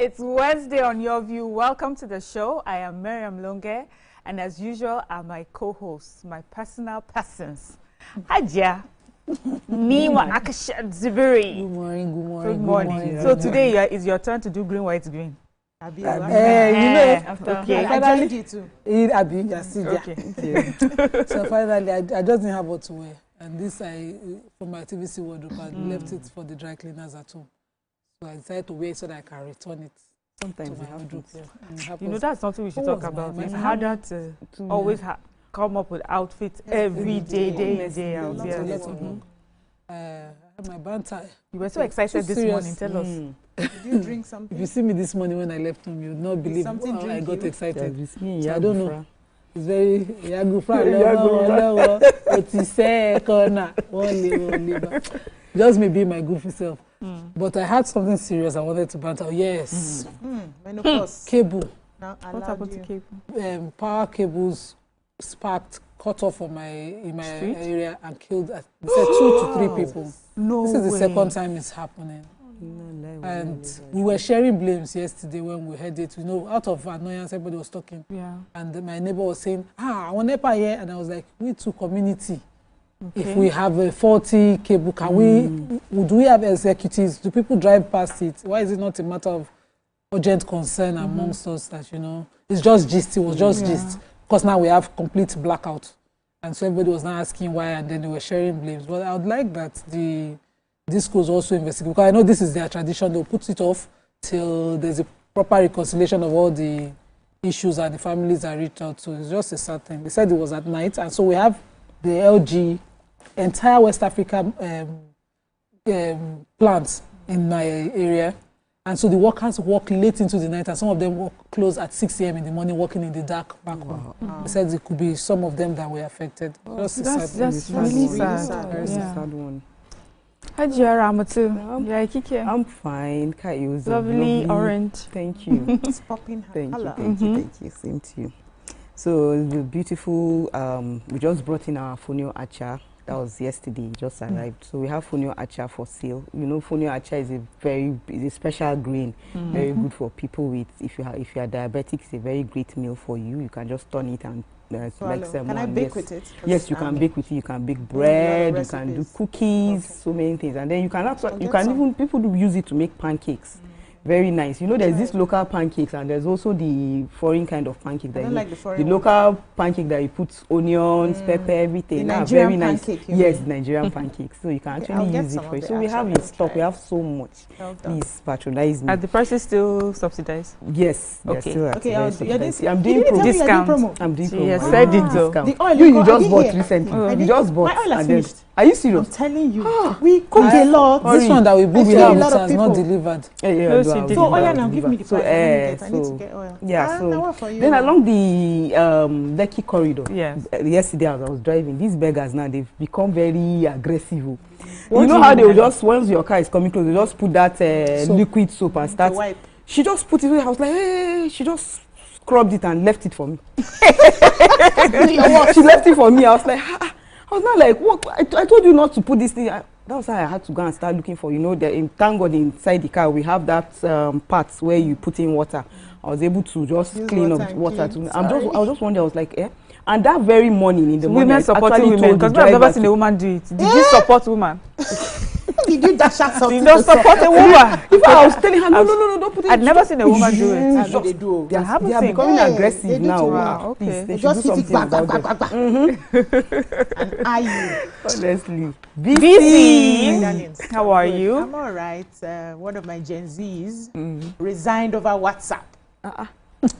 It's Wednesday on Your View. Welcome to the show. I am Miriam Longe, and as usual are my co-hosts, my personal persons. Haja, Nima Akasha Zibiri. Good morning, good morning. Good morning. So today is your turn to do green, white, green. You know, okay. I joined you too. Okay. So finally, I just didn't have what to wear. And this, from my TVC wardrobe, I left it for the dry cleaners at home. So I decided to wear it so that I can return it. Sometimes to my wardrobe. You know, that's something we should talk about. It's harder to always come up with outfits every day, day out. My banter. You were so excited this morning. Tell us. Did you drink something? If you see me this morning when I left home, you would not believe how I got excited. So I don't know. It's very just me being my goofy self. But I had something serious I wanted to banter. Oh, yes. Menopause. Cable. What happened to cable? Power cables sparked, cut off in my area and killed. They said 2 to 3 people. No This is the way. second time it's happening. And we were sharing blames yesterday when we heard it. You know, out of annoyance, everybody was talking. Yeah. And my neighbor was saying, I want NEPA here. And I was like, we too community. Okay. If we have a faulty cable, do we have executives? Do people drive past it? Why is it not a matter of urgent concern amongst us that, you know, it's just gist, it was just gist. Because now we have complete blackout. And so everybody was now asking why, and then they were sharing blames. But I would like that this goes also investigate, because I know this is their tradition. They'll put it off till there's a proper reconciliation of all the issues and the families are reached out to. It's just a sad thing. They said it was at night, and so we have the LG, entire West Africa plants in my area. And so the workers work late into the night, and some of them work close at 6 a.m. in the morning, working in the dark back home. They said it could be some of them that were affected. That's really sad. Very sad one. I'm fine. lovely orange. Thank you. It's popping. Thank you. Same to you. So the beautiful, we just brought in our fonio acha. That was yesterday, it just arrived. So we have fonio acha for sale. You know, fonio acha is a special grain, very good for people with, if you are diabetic, it's a very great meal for you. You can just turn it and like salmon. Can I bake with it? Yes, you can bake with it. You can bake bread, you can do cookies, so many things. And then you can even, people do use it to make pancakes. Very nice. You know, there's this local pancakes, and there's also the foreign kind of pancake. I don't like the foreign the local pancake that you put onions, pepper, everything. The Nigerian very nice. pancake. Yes, Nigerian pancakes. So you can actually use it for it. So we have in stock. We have so much. Please patronize me. Are the prices still subsidized? Yes. Okay. I'm doing discount. I'm doing promo. Yes, said it though. The oil you just bought recently. You just bought. My oil has finished. Are you serious? I'm telling you. We cook a lot. This one that we booked has not delivered. So oil now, give me the price. I need to get oil. Yeah, then along the Lekki corridor, yesterday as I was driving, these beggars now, they've become very aggressive. You know how they will just, once your car is coming close, they just put that liquid soap and start. She just put it away. I was like, hey, she just scrubbed it and left it for me. She left it for me. I was like, I was not like, what? I told you not to put this thing. That was why I had to go and start looking for, you know, thank God inside the car we have that part where you put in water. I was able to just clean up water. I was just wondering, I was like, and that very morning in the morning, women supporting women, because I've never seen a woman do it. Did you support women? Did you dash out something? You don't support a woman. If I was telling her, no, don't put it. I'd never seen a woman do it. They do. They are becoming aggressive now. Wow, okay. They just hit it back. And are you? Honestly. BC. How are you? I'm all right. One of my Gen Zs resigned over WhatsApp.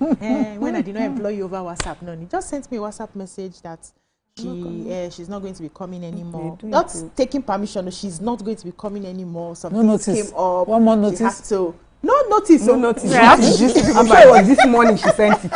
When I did not employ you over WhatsApp, no, he just sent me a WhatsApp message that she's not going to be coming anymore. Not taking permission, she's not going to be coming anymore. Something came up. One more notice. No notice. Yeah, I'm sure it was this morning she sent it.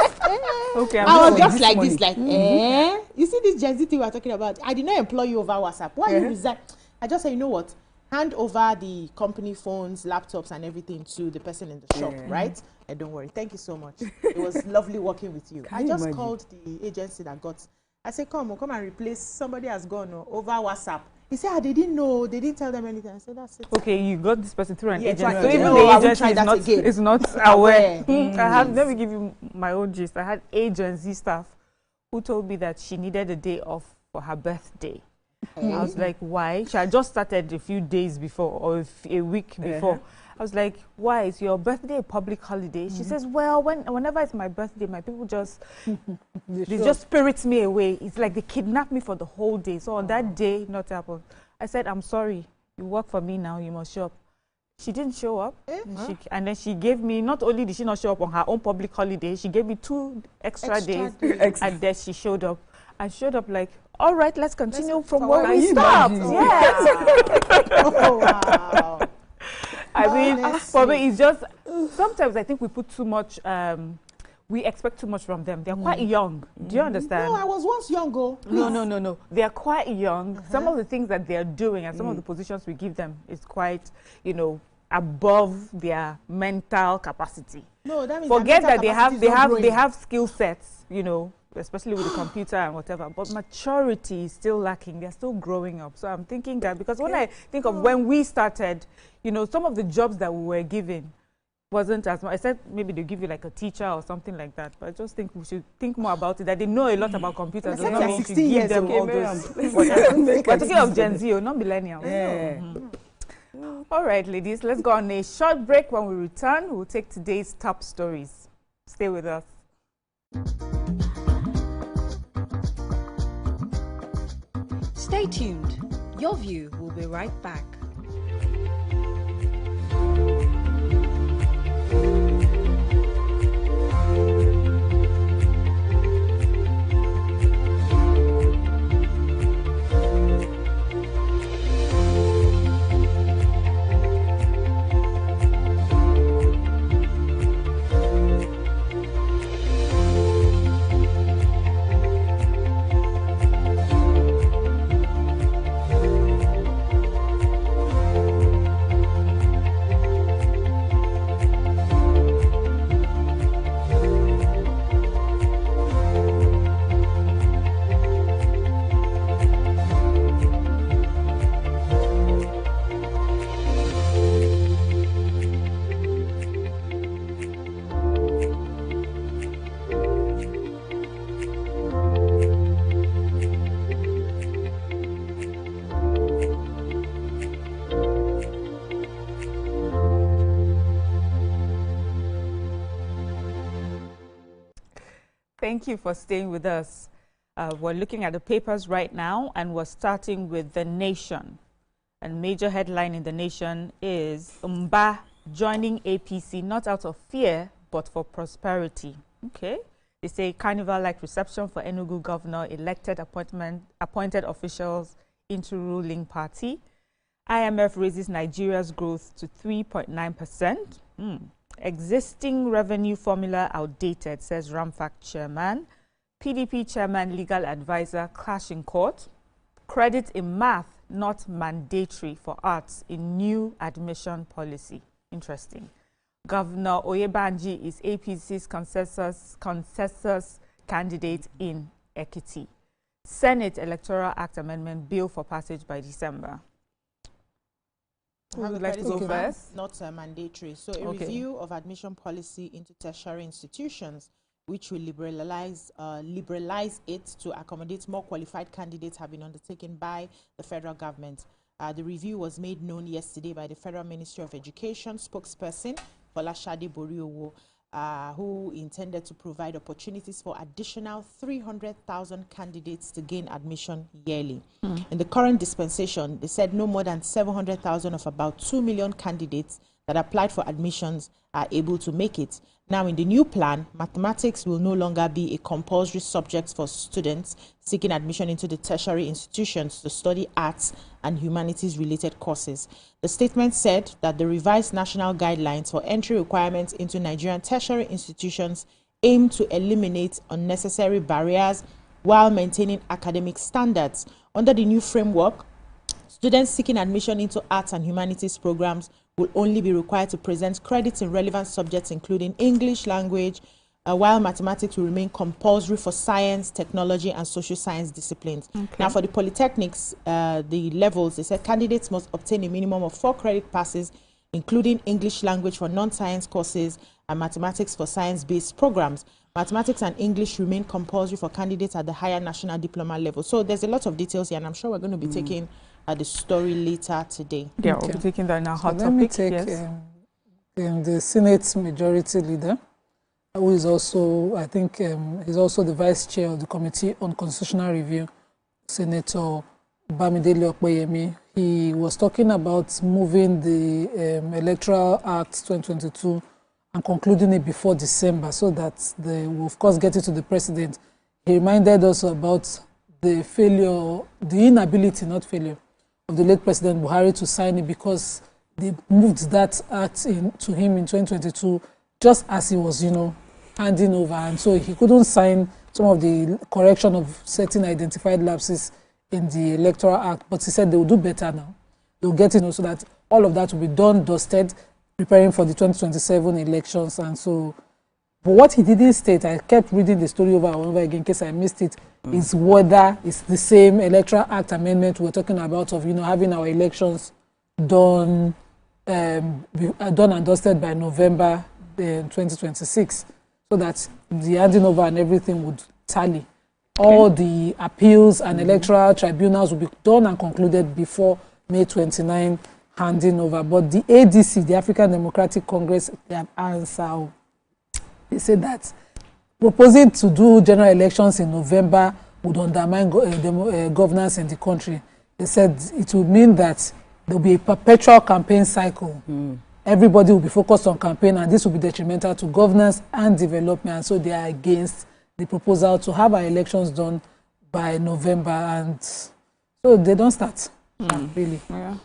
Okay, I was just like this, like, You see this Gen Z thing we are talking about? I did not employ you over WhatsApp. Why you resign? I just said, you know what? Hand over the company phones, laptops, and everything to the person in the shop, right? And don't worry. Thank you so much. It was lovely working with you. I just called the agency that got. I said, come and replace. Somebody has gone over WhatsApp. He said, they didn't know, they didn't tell them anything. I said, that's it. Okay, you got this person through an Yeah, agent. right. So even No, the I won't agency try that again. is not aware. Aware. Let me give you my own gist. I had agency staff who told me that she needed a day off for her birthday. I was like, why? She had just started a few days before or a week before. I was like, why? Is your birthday a public holiday? She says, well, whenever it's my birthday, my people just, they just spirit me away. It's like they kidnap me for the whole day. So on that day, not happened. I said, I'm sorry. You work for me now. You must show up. She didn't show up. And then she gave me, not only did she not show up on her own public holiday, she gave me 2 extra days. And then she showed up. I showed up like, all right, let's continue from where we stopped. Yes. Oh, wow. I mean, for me, it's just, sometimes I think we put too much, we expect too much from them. They're quite young. Do you understand? No, I was once young, go. No. They're quite young. Some of the things that they're doing and some of the positions we give them is quite, above their mental capacity. No, that means forget that they have skill sets, especially with the computer and whatever, but maturity is still lacking. They're still growing up. So I'm thinking that, because when I think of when we started, some of the jobs that we were given wasn't as much. I said maybe they give you like a teacher or something like that, but I just think we should think more about it, that they know a lot about computers. Does not mean you should give them all those. We're talking of Gen Z, not millennials. Yeah. All right, ladies, let's go on a short break. When we return, we'll take today's top stories. Stay with us. Stay tuned. Your View will be right back. Thank you for staying with us. We're looking at the papers right now, and we're starting with The Nation. A major headline in The Nation is Mba joining APC not out of fear, but for prosperity. Okay. They say carnival-like reception for Enugu governor, elected appointed officials into ruling party. IMF raises Nigeria's growth to 3.9%. Existing revenue formula outdated, says Ramfac chairman. PDP chairman, legal advisor clash in court. Credit in math not mandatory for arts in new admission policy. Interesting. Governor Oyebanji is APC's consensus candidate in Ekiti. Senate Electoral Act Amendment bill for passage by December. Who would like to go first? Not mandatory. So a review of admission policy into tertiary institutions, which will liberalize it to accommodate more qualified candidates, have been undertaken by the federal government. The review was made known yesterday by the Federal Ministry of Education spokesperson, Folashade Boriowo, who intended to provide opportunities for additional 300,000 candidates to gain admission yearly. In the current dispensation, they said no more than 700,000 of about 2 million candidates that applied for admissions are able to make it. Now, in the new plan, mathematics will no longer be a compulsory subject for students seeking admission into the tertiary institutions to study arts and humanities-related courses. The statement said that the revised national guidelines for entry requirements into Nigerian tertiary institutions aim to eliminate unnecessary barriers while maintaining academic standards. Under the new framework, students seeking admission into arts and humanities programs will only be required to present credits in relevant subjects, including English language, while mathematics will remain compulsory for science, technology, and social science disciplines. Okay. Now, for the polytechnics, the levels, they said candidates must obtain a minimum of 4 credit passes, including English language for non-science courses and mathematics for science-based programs. Mathematics and English remain compulsory for candidates at the higher national diploma level. So there's a lot of details here, and I'm sure we're going to be taking the story later today. Yeah, we'll be taking that in our hot topic. Let me take yes. The Senate Majority Leader, who is also, I think, he's also the Vice Chair of the Committee on Constitutional Review, Senator Bamidele Okpeyemi. He was talking about moving the Electoral Act 2022 and concluding it before December so that they will, of course, get it to the President. He reminded us about the failure, the inability, not failure, of the late President Buhari to sign it because they moved that act to him in 2022 just as he was, handing over. And so he couldn't sign some of the correction of certain identified lapses in the Electoral Act. But he said they will do better now. They will get so that all of that will be done, dusted, preparing for the 2027 elections. And so, but what he didn't state, I kept reading the story over and over again in case I missed it, is whether it's the same Electoral Act amendment we're talking about of, having our elections done and dusted by November 2026, so that the handing over and everything would tally. Okay. All the appeals and electoral tribunals will be done and concluded before May 29 handing over. But the ADC, the African Democratic Congress, they have answered. They said that proposing to do general elections in November would undermine governance in the country. They said it would mean that there will be a perpetual campaign cycle. Everybody will be focused on campaign, and this will be detrimental to governance and development. And so they are against the proposal to have our elections done by November, and so they don't start, really. Yeah.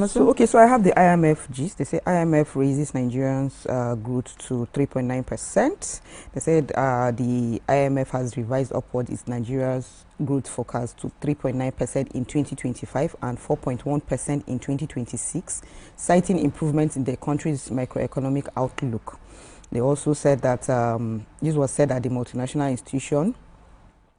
So I have the IMF gist. They say IMF raises Nigerians' growth to 3.9%. They said the IMF has revised upward its Nigeria's growth forecast to 3.9% in 2025 and 4.1% in 2026, citing improvements in the country's macroeconomic outlook. They also said that this was said at the multinational institution,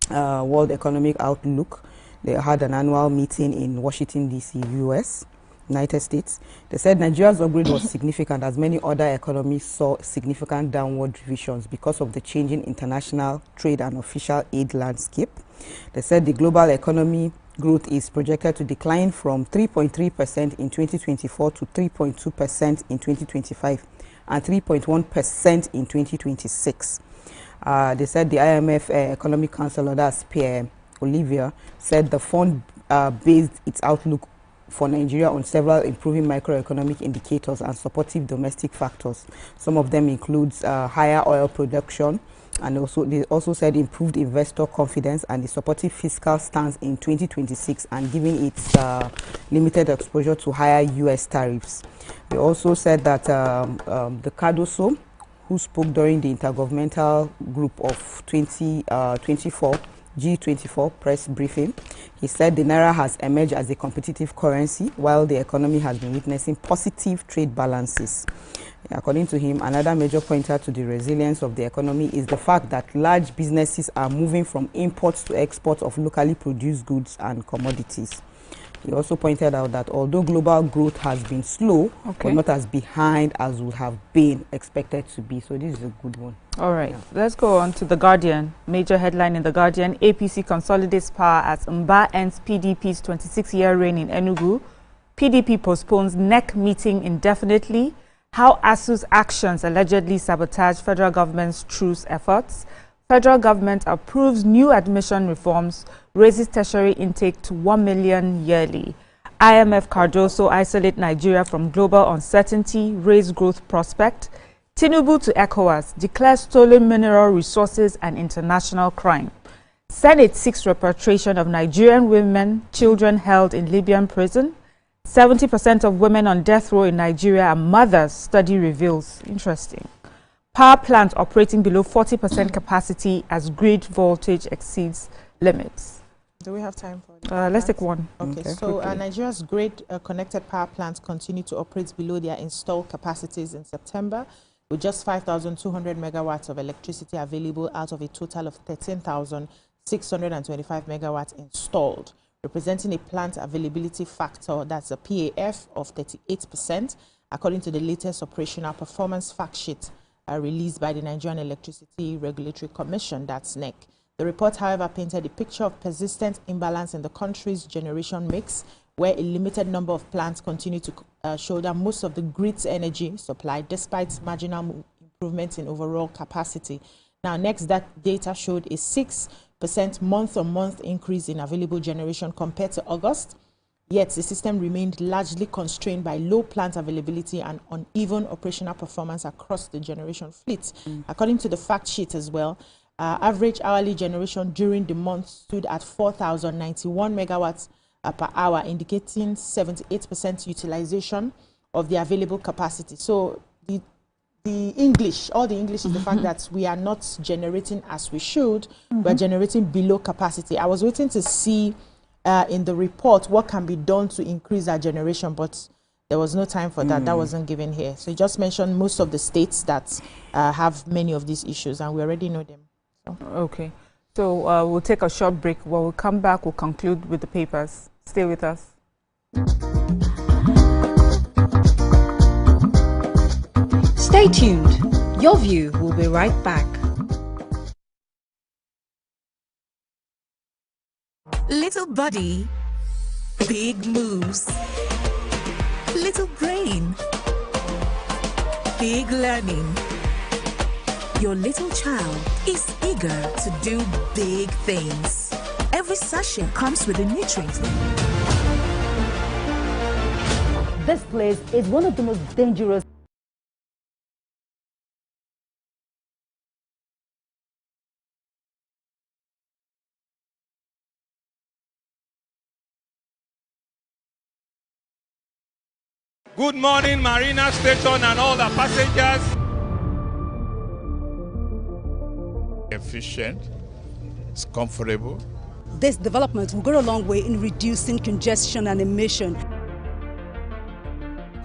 World Economic Outlook. They had an annual meeting in Washington, D.C., U.S., United States. They said Nigeria's upgrade was significant as many other economies saw significant downward revisions because of the changing international trade and official aid landscape. They said the global economy growth is projected to decline from 3.3% in 2024 to 3.2% in 2025 and 3.1% in 2026. They said the IMF Economic Counselor, that's Pierre Olivia, said the fund based its outlook for Nigeria on several improving macroeconomic indicators and supportive domestic factors. Some of them includes higher oil production, and they also said improved investor confidence and the supportive fiscal stance in 2026 and giving its limited exposure to higher U.S. tariffs. They also said that the Cardoso, who spoke during the Intergovernmental Group of 2024 G24 press briefing, he said the Naira has emerged as a competitive currency while the economy has been witnessing positive trade balances. According to him, another major pointer to the resilience of the economy is the fact that large businesses are moving from imports to exports of locally produced goods and commodities. He also pointed out that although global growth has been slow, but not as behind as would have been expected to be. So this is a good one. All right, let's go on to The Guardian. Major headline in The Guardian: APC consolidates power as Mba ends PDP's 26-year reign in Enugu. PDP postpones NEC meeting indefinitely. How ASU's actions allegedly sabotage federal government's truce efforts. Federal government approves new admission reforms, raises tertiary intake to 1 million yearly. IMF Cardoso isolate Nigeria from global uncertainty, raise growth prospect. Tinubu to ECOWAS, declares stolen mineral resources an international crime. Senate seeks repatriation of Nigerian women, children held in Libyan prison. 70% of women on death row in Nigeria are mothers, study reveals. Interesting. Power plant operating below 40% capacity as grid voltage exceeds limits. Do we have time for let's take one. Okay, so Nigeria's grid connected power plants continue to operate below their installed capacities in September, with just 5,200 megawatts of electricity available out of a total of 13,625 megawatts installed, representing a plant availability factor, that's a PAF, of 38%, according to the latest operational performance fact sheet released by the Nigerian Electricity Regulatory Commission, that's NEC. The report, however, painted a picture of persistent imbalance in the country's generation mix, where a limited number of plants continue to shoulder most of the grid's energy supply, despite marginal improvements in overall capacity. Now, next, that data showed a 6% month-on-month increase in available generation compared to August, yet the system remained largely constrained by low plant availability and uneven operational performance across the generation fleet. According to the fact sheet as well, average hourly generation during the month stood at 4,091 megawatts per hour, indicating 78% utilization of the available capacity. So the English, all the English is the fact that we are not generating as we should. We're generating below capacity. I was waiting to see in the report what can be done to increase our generation, but there was no time for that. That wasn't given here. So you just mentioned most of the states that have many of these issues, and we already know them. So. Okay. So we'll take a short break. When we come back, we'll conclude with the papers. Stay with us. Stay tuned. Your View will be right back. Little body, big moves. Little brain, big learning. Your little child is eager to do big things. Every sachet comes with a nutrient. This place is one of the most dangerous. Good morning, Marina Station and all the passengers. Efficient, it's comfortable. This development will go a long way in reducing congestion and emission.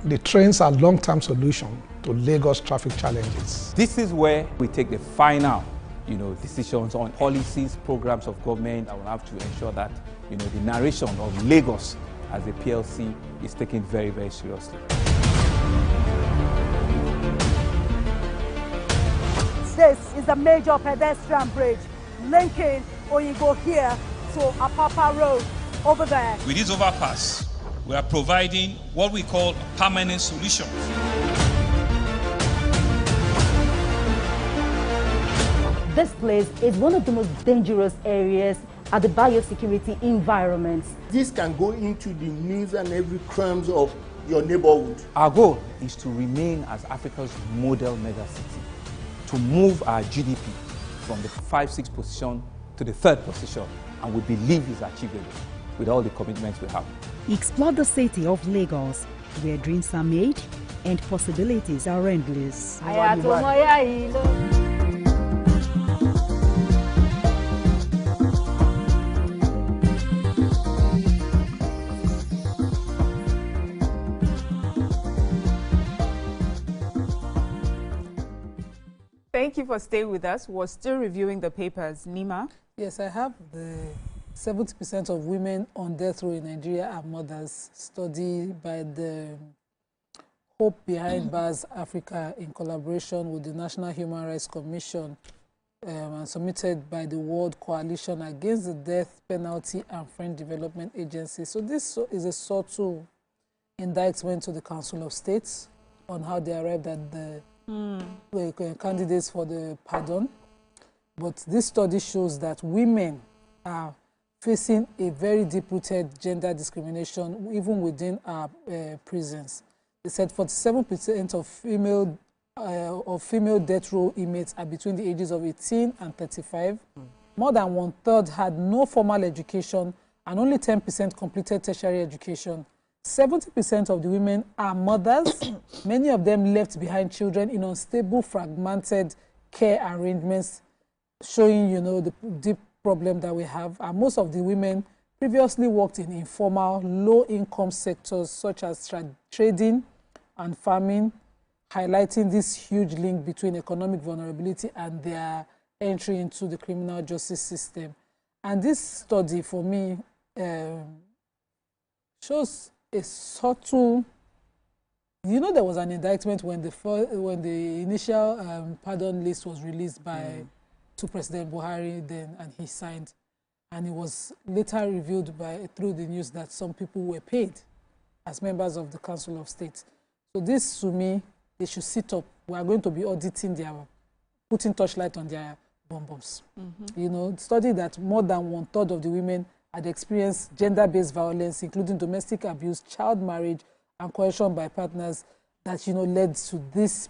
The trains are long-term solution to Lagos traffic challenges. This is where we take the final, decisions on policies, programs of government. I will have to ensure that, the narration of Lagos as a PLC is taken very, very seriously. This is a major pedestrian bridge linking Oyinbo here to Apapa Road over there. With this overpass, we are providing what we call a permanent solution. This place is one of the most dangerous areas at the biosecurity environment. This can go into the news and every crumbs of your neighborhood. Our goal is to remain as Africa's model megacity, to move our GDP from the 5-6 position to the 3rd position, and we believe is achievable with all the commitments we have. Explore the city of Lagos, where dreams are made and possibilities are endless. Thank you for staying with us. We're still reviewing the papers. Nima? Yes, I have the 70% of women on death row in Nigeria are mothers, study by the Hope Behind Bars Africa in collaboration with the National Human Rights Commission and submitted by the World Coalition Against the Death Penalty and Friend Development Agency. So this is a subtle indictment to the Council of States on how they arrived at the candidates for the pardon. But this study shows that women are facing a very deep-rooted gender discrimination even within our prisons. They said 47% of female death row inmates are between the ages of 18 and 35. More than 1/3 had no formal education and only 10% completed tertiary education. 70% of the women are mothers. Many of them left behind children in unstable, fragmented care arrangements, showing, the deep problem that we have. And most of the women previously worked in informal, low-income sectors such as trading and farming, highlighting this huge link between economic vulnerability and their entry into the criminal justice system. And this study, for me, shows a subtle. You know, there was an indictment when the initial pardon list was released to President Buhari then, and he signed. And it was later revealed through the news that some people were paid as members of the Council of State. So this, to me, they should sit up. We are going to be auditing putting torchlight on their bum-bums. You know, study that more than 1/3 of the women had experienced gender-based violence, including domestic abuse, child marriage, and coercion by partners that, you know, led to this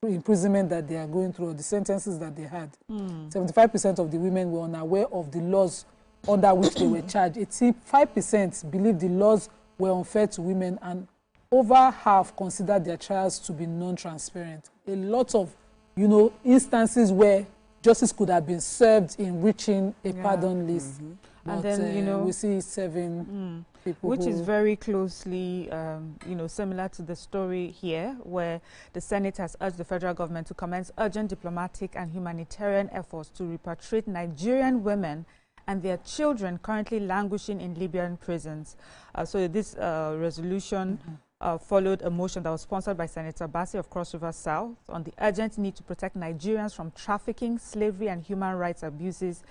imprisonment that they are going through, or the sentences that they had. 75% of the women were unaware of the laws under which they were charged. 85% believed the laws were unfair to women, and over half considered their trials to be non-transparent. A lot of, you know, instances where justice could have been served in reaching a pardon list. But, and then, you know, we see 7 people which is very closely, you know, similar to the story here, where the Senate has urged the federal government to commence urgent diplomatic and humanitarian efforts to repatriate Nigerian women and their children currently languishing in Libyan prisons. So this resolution followed a motion that was sponsored by Senator Bassi of Cross River South on the urgent need to protect Nigerians from trafficking, slavery, and human rights abuses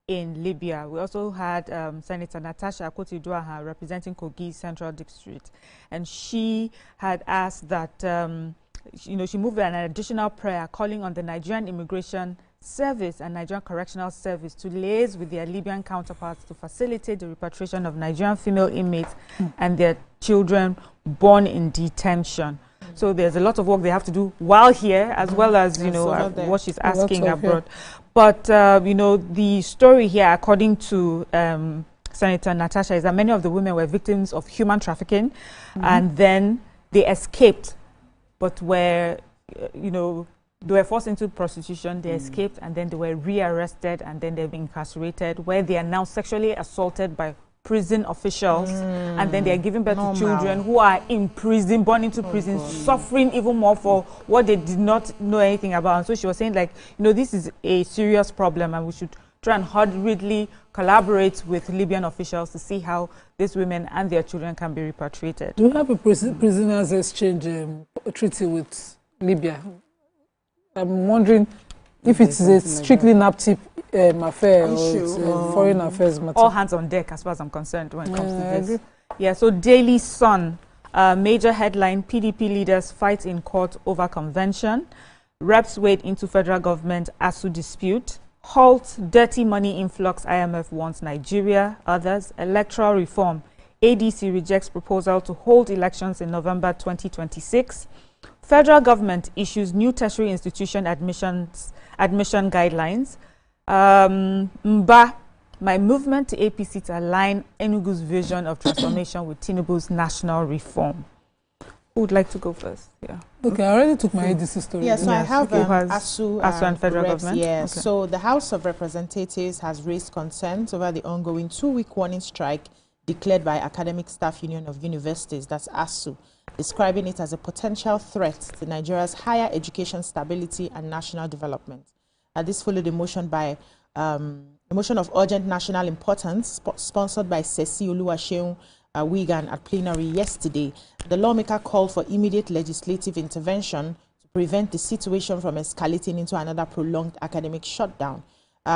in Libya. We also had Senator Natasha Akoti-Duaha representing Kogi Central District, and she had asked that, you know, she moved an additional prayer calling on the Nigerian Immigration Service and Nigerian Correctional Service to liaise with their Libyan counterparts to facilitate the repatriation of Nigerian female inmates and their children born in detention. So there's a lot of work they have to do while here, as well as, you know, what she's asking abroad. But, you know, the story here, according to Senator Natasha, is that many of the women were victims of human trafficking, and then they escaped, but were, you know, they were forced into prostitution, they escaped, and then they were rearrested, and then they've been incarcerated, where they are now sexually assaulted by prison officials, and then they are giving birth to children who are in prison, born into prison, suffering even more for what they did not know anything about. And so she was saying, like, you know, this is a serious problem, and we should try and hurriedly collaborate with Libyan officials to see how these women and their children can be repatriated. Do you have a prisoners exchange treaty with Libya? I'm wondering if it's a strictly NAPTIP affair or it's a foreign affairs matter. All hands on deck, as far as I'm concerned, when it comes to this. Yeah, so Daily Sun, major headline, PDP leaders fight in court over convention. Reps wade into federal government ASU dispute. Halt dirty money influx, IMF wants Nigeria. Others, electoral reform. ADC rejects proposal to hold elections in November 2026. Federal government issues new tertiary institution admission guidelines. Mba, my movement to APC to align Enugu's vision of transformation with Tinubu's national reform. Who would like to go first? Yeah. Okay, I already took my ADC story. Yes, so I have ASU and federal government. Yes, okay. So the House of Representatives has raised concerns over the ongoing 2-week warning strike declared by Academic Staff Union of Universities, that's ASU, describing it as a potential threat to Nigeria's higher education stability and national development. This followed a motion of urgent national importance sponsored by Sesi Oluwaseun Wigan at plenary yesterday. The lawmaker called for immediate legislative intervention to prevent the situation from escalating into another prolonged academic shutdown.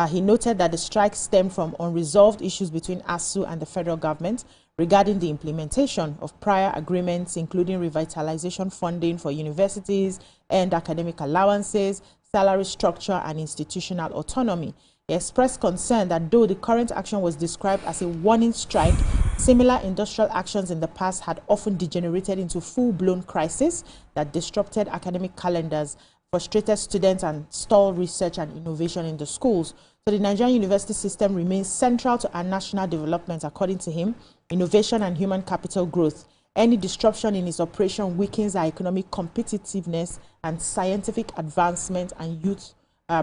He noted that the strike stemmed from unresolved issues between ASU and the federal government regarding the implementation of prior agreements, including revitalization funding for universities and academic allowances, salary structure, and institutional autonomy. He expressed concern that though the current action was described as a warning strike, similar industrial actions in the past had often degenerated into full-blown crisis that disrupted academic calendars, frustrated students, and stalled research and innovation in the schools. So the Nigerian university system remains central to our national development, according to him, innovation and human capital growth. Any disruption in its operation weakens our economic competitiveness and scientific advancement and youth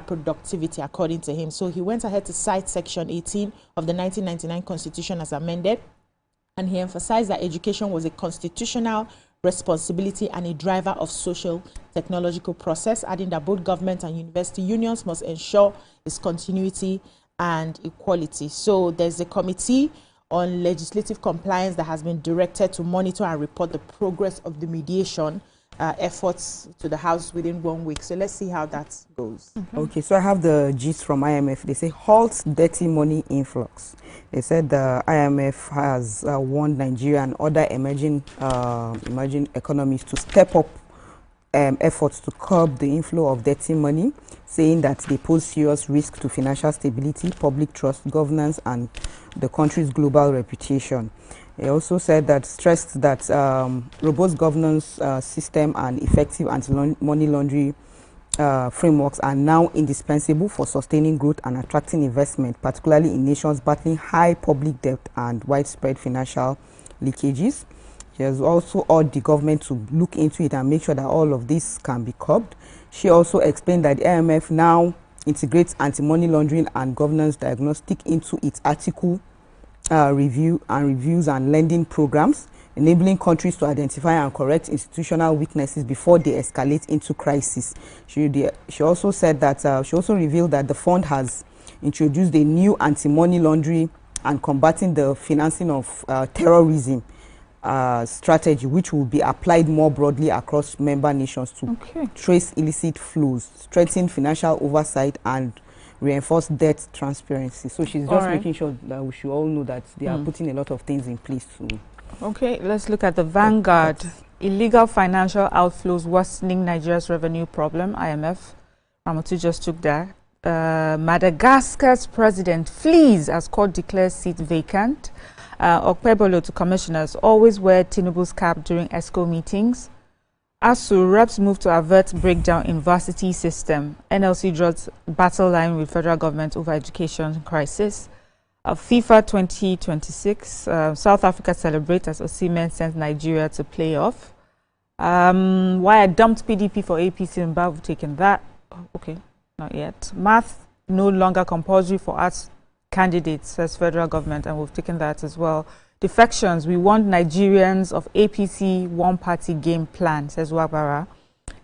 productivity, according to him. So he went ahead to cite Section 18 of the 1999 Constitution as amended, and he emphasized that education was a constitutional responsibility and a driver of social technological process, adding that both government and university unions must ensure its continuity and equality. So there's a committee on legislative compliance that has been directed to monitor and report the progress of the mediation efforts to the House within 1 week. So let's see how that goes. Okay, so I have the gist from IMF. They say halt dirty money influx. They said the IMF has warned Nigeria and other emerging economies to step up efforts to curb the inflow of dirty money, saying that they pose serious risk to financial stability, public trust, governance, and the country's global reputation. He also said that, stressed that robust governance system and effective anti-money laundering frameworks are now indispensable for sustaining growth and attracting investment, particularly in nations battling high public debt and widespread financial leakages. She has also urged the government to look into it and make sure that all of this can be curbed. She also explained that the IMF now integrates anti-money laundering and governance diagnostic into its article reviews and lending programs, enabling countries to identify and correct institutional weaknesses before they escalate into crisis. She also said that she also revealed that the fund has introduced a new anti-money laundering and combating the financing of terrorism strategy, which will be applied more broadly across member nations to trace illicit flows, strengthen financial oversight, and reinforce debt transparency. So she's just making sure that we should all know that they are putting a lot of things in place to. Okay, let's look at the Vanguard. Illegal financial outflows worsening Nigeria's revenue problem. IMF. Ramatu just took that. Madagascar's president flees as court declares seat vacant. Okpebolo to commissioners, always wear Tinubu's cap during ESCO meetings. ASU reps move to avert breakdown in varsity system. NLC draws battle line with federal government over education crisis. FIFA 2026, South Africa celebrates as Osimhen sends Nigeria to playoff. Why I dumped PDP for APC and Babu taken that. Okay, not yet. Math no longer compulsory for arts candidates, says federal government, and we've taken that as well. Defections, we want Nigerians of APC one-party game plan, says Wabara.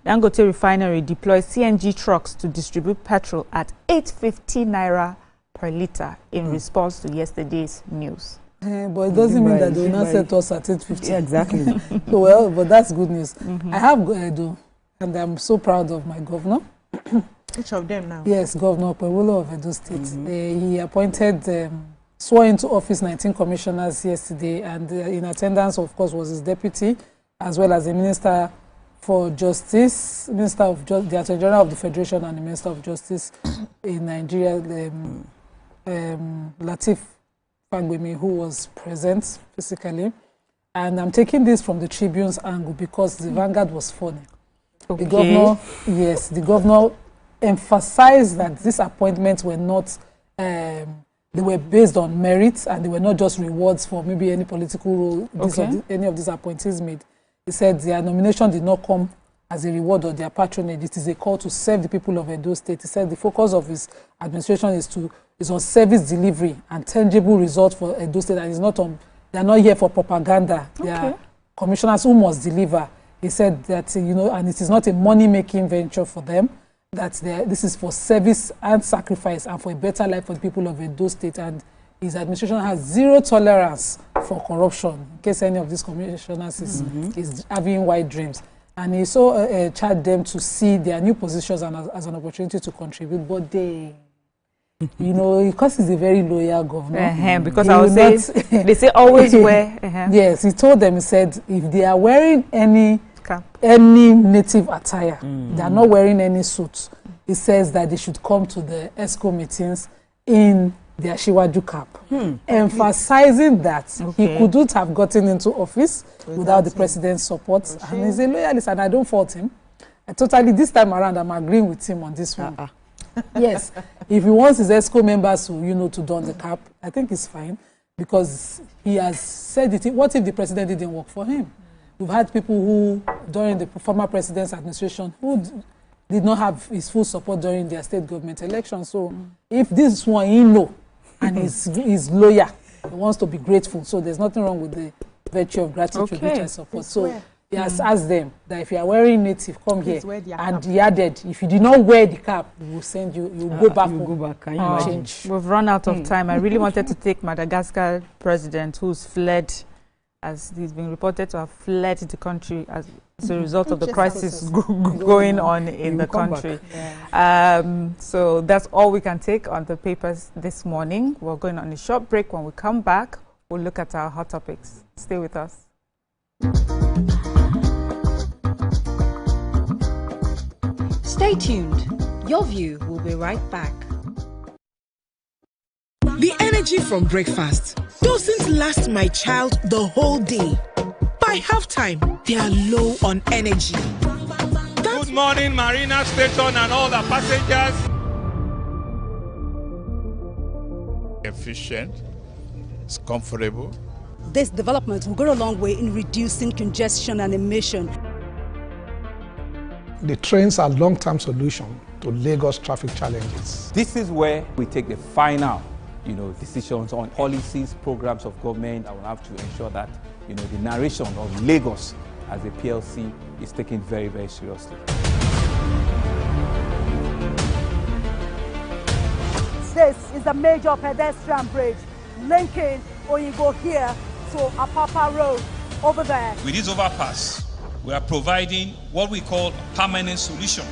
Dangote Refinery deploys CNG trucks to distribute petrol at 850 naira per litre in response to yesterday's news. But it doesn't mean that they will not set us at 850. Yeah, exactly. So, well, but that's good news. I have Edo, and I'm so proud of my governor. Which of them now? Yes, Governor Pewolo of Edo State. He appointed, swore into office 19 commissioners yesterday, and in attendance, of course, was his deputy, as well as the Minister for Justice, Minister of the Attorney General of the Federation, and the Minister of Justice in Nigeria, Lateef Fagbemi, who was present physically. And I'm taking this from the Tribune's angle because the Vanguard was funny. The governor, yes, the governor emphasized that these appointments were not, they were based on merit, and they were not just rewards for maybe any political role any of these appointees made. He said their nomination did not come as a reward or their patronage. It is a call to serve the people of Edo State. He said the focus of his administration is on service delivery and tangible results for Edo State, and they are not here for propaganda. They are commissioners who must deliver. He said that, and it is not a money-making venture for them, that this is for service and sacrifice and for a better life for the people of Edo State. And his administration has zero tolerance for corruption, in case any of these commissioners is having wide dreams. And he so charged them to see their new positions as an opportunity to contribute. But they, because he's a very loyal governor. Because I would say, they say always wear. Yes, he told them, he said, if they are wearing any native attire, they are not wearing any suits, he says that they should come to the ESCO meetings in their Shiwaju cap, emphasizing that he couldn't have gotten into office without the president's support. And he's a loyalist, and I don't fault him. This time around, I'm agreeing with him on this one. Yes, if he wants his ESCO members to don the cap, I think it's fine, because he has said it. What if the president didn't work for him? We've had people who, during the former president's administration, who did not have his full support during their state government election. So if this one and is loyal, he wants to be grateful. So there's nothing wrong with the virtue of gratitude, which I support. So he has asked them that if you are wearing native, come Please here. wear their And cap. he added, if you did not wear the cap, we will send you, you will go back home. Go back. Can you Oh, imagine? we've run out of time. I really wanted to take Madagascar president who's fled, as he's been reported to have fled the country as a result of the crisis going on in the country. So that's all we can take on the papers this morning. We're going on a short break. When we come back, we'll look at our hot topics. Stay with us. Stay tuned. Your view will be right back. The energy from breakfast doesn't last my child the whole day. By halftime, they are low on energy. Good morning, Marina Station and all the passengers. Efficient, it's comfortable. This development will go a long way in reducing congestion and emission. The trains are long-term solution to Lagos traffic challenges. This is where we take the final, decisions on policies, programs of government. I will have to ensure that, the narration of Lagos as a PLC is taken very, very seriously. This is a major pedestrian bridge linking Oyingo here to Apapa Road over there. With this overpass, we are providing what we call permanent solutions.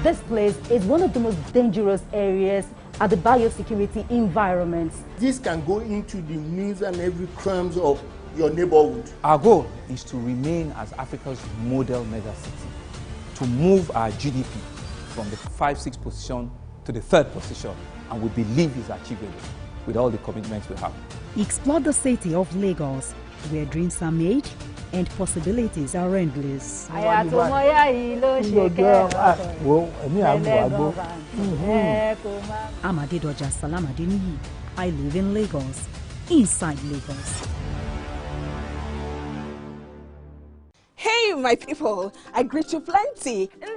This place is one of the most dangerous areas at the biosecurity environment. This can go into the news and every crimes of your neighborhood. Our goal is to remain as Africa's model megacity, to move our GDP from the 5-6 position to the 3rd position, and we believe is achievable with all the commitments we have. Explore the city of Lagos, where dreams are made and possibilities are endless. Amadedoja Salamadini. I live in Lagos, inside Lagos. Hey, my people, I greet you plenty. My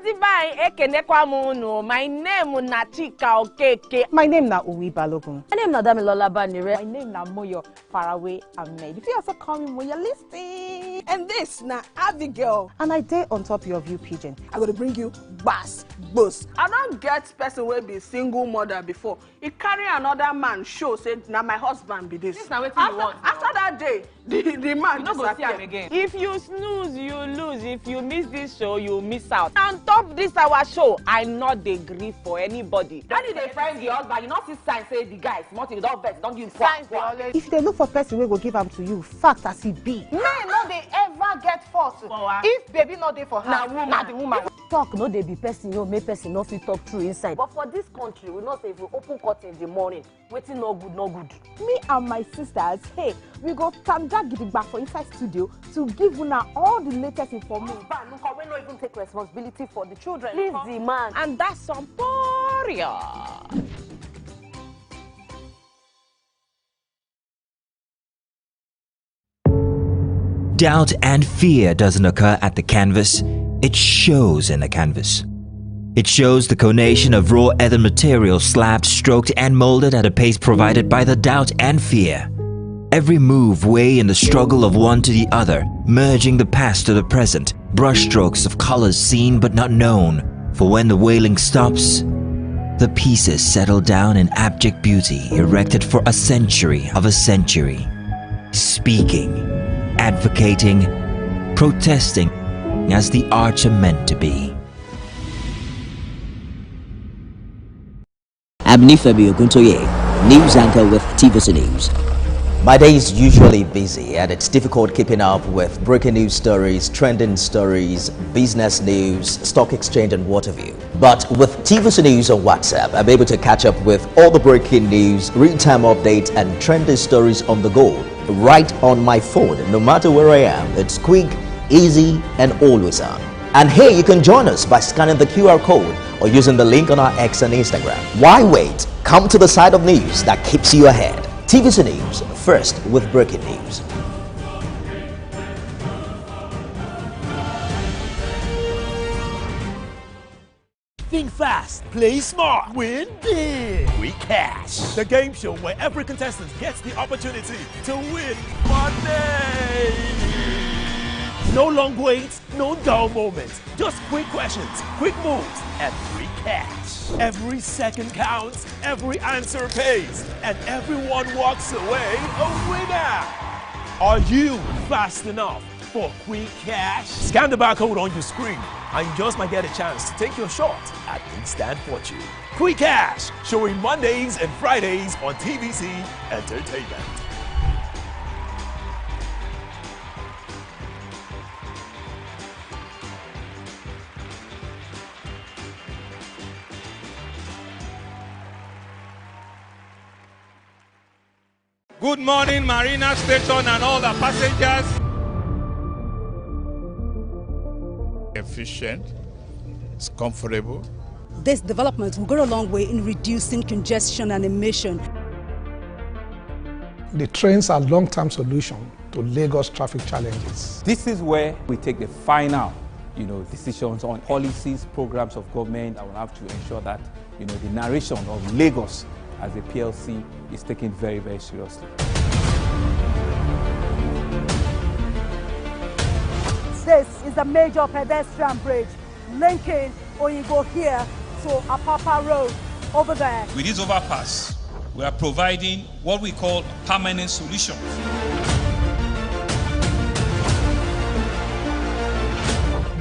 name is Nachika Okeke. My name na Uwi Balogun. My name is Damilola Banire. My name is Moyo Faraway Ahmed. If you also call me Moyo, listen. And this na Abigail. And I dare on top your view pigeon. I'm going to bring you bass, boost. I don't get person will be single mother before. He carry another man show say na my husband be this. This na wetin you want. After that day, the man no go see am again. If you snooze, you lose. If you miss this show, you miss out. On top this our show, I not dey gree for anybody. When you dey find the husband, you not see sign say the guy smart, you don't vex, don't give signs. If they look for person, we will give them to you. Fact as it be. Men no dey ever get force. If baby not dey for her, na the woman. Talk no dey be person, make person no fit talk through inside. But for this country, we not say if we open curtain in the morning, waiting no good, no good. Me and my sisters, hey, we go stand gidigba for inside studio to give una all the latest information. We not even take responsibility for the children. Please the man. And that's some poria. Doubt and fear doesn't occur at the canvas, it shows in the canvas. It shows the conation of raw earthen material slabbed, stroked and molded at a pace provided by the doubt and fear. Every move way in the struggle of one to the other, merging the past to the present, brushstrokes of colors seen but not known. For when the wailing stops, the pieces settle down in abject beauty erected for a century of a century. Speaking, advocating, protesting as the arts are meant to be. I'm Nifemi Oguntoye, news anchor with TVC News. My day is usually busy and it's difficult keeping up with breaking news stories, trending stories, business news, stock exchange and what have you. But with TVC News on WhatsApp, I'm able to catch up with all the breaking news, real-time updates and trending stories on the go, right on my phone, no matter where I am. It's quick, easy and always on. And hey, you can join us by scanning the QR code or using the link on our X and Instagram. Why wait? Come to the side of news that keeps you ahead. TVC News, first with breaking news. Think fast, play smart, win big. Quick Cash, the game show where every contestant gets the opportunity to win money. No long waits, no dull moments. Just quick questions, quick moves, and quick cash. Every second counts, every answer pays, and everyone walks away a winner. Are you fast enough for quick cash? Scan the barcode on your screen, and you just might get a chance to take your shot at instant fortune. Quick Cash, showing Mondays and Fridays on TVC Entertainment. Good morning, Marina Station and all the passengers. Efficient, it's comfortable. This development will go a long way in reducing congestion and emission. The trains are long-term solution to Lagos traffic challenges. This is where we take the final, decisions on policies, programs of government that will have to ensure that, the narration of Lagos as a PLC is taken very, very seriously. This is a major pedestrian bridge linking Oyingo here to Apapa Road over there. With this overpass, we are providing what we call a permanent solution.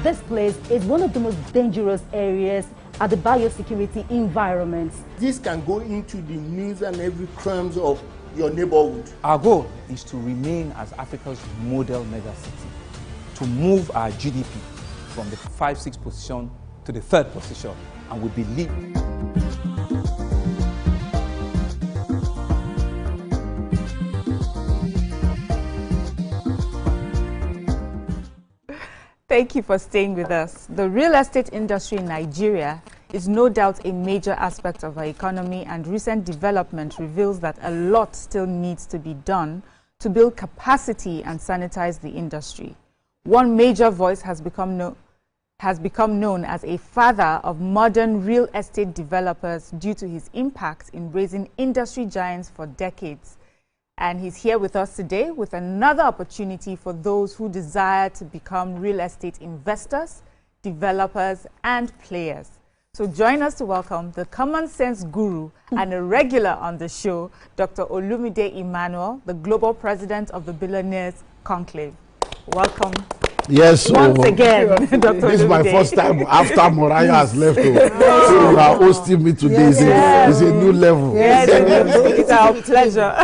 This place is one of the most dangerous areas at the biosecurity environment. This can go into the news and every crimes of your neighborhood. Our goal is to remain as Africa's model megacity, to move our GDP from the 5-6 position to the 3rd position, and we believe. Thank you for staying with us. The real estate industry in Nigeria is no doubt a major aspect of our economy, and recent development reveals that a lot still needs to be done to build capacity and sanitize the industry. One major voice has become known as a father of modern real estate developers due to his impact in raising industry giants for decades. And he's here with us today with another opportunity for those who desire to become real estate investors, developers, and players. So join us to welcome the common sense guru and a regular on the show, Dr. Olumide Emmanuel, the global president of the Billionaires Conclave. Welcome. Yes, once again, Dr. This is my first time after Moraya has left. So you are hosting me today. It's a new level. Yes, it's our pleasure.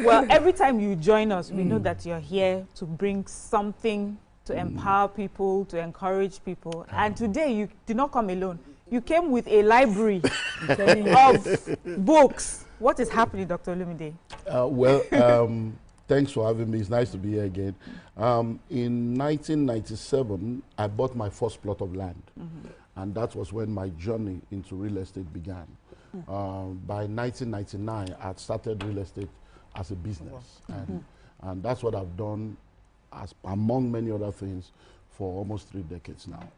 Well, every time you join us, we know that you're here to bring something to empower people, to encourage people. And today you did not come alone. You came with a library of books. What is happening, Dr. Olumide? Thanks for having me. It's nice to be here again. In 1997, I bought my first plot of land. And that was when my journey into real estate began. By 1999, I had started real estate as a business. And that's what I've done, among many other things, for almost 3 decades now.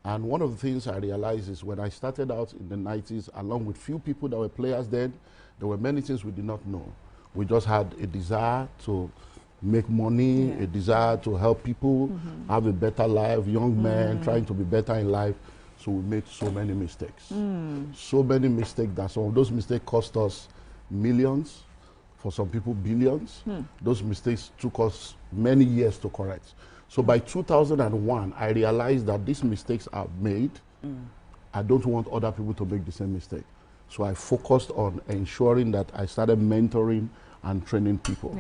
And one of the things I realized is when I started out in the 90s, along with few people that were players then, there were many things we did not know. We just had a desire to make money, a desire to help people have a better life, young men trying to be better in life. So we made so many mistakes. So many mistakes that some of those mistakes cost us millions, for some people billions. Those mistakes took us many years to correct. So by 2001, I realized that these mistakes I've made, I don't want other people to make the same mistake. So I focused on ensuring that I started mentoring and training people.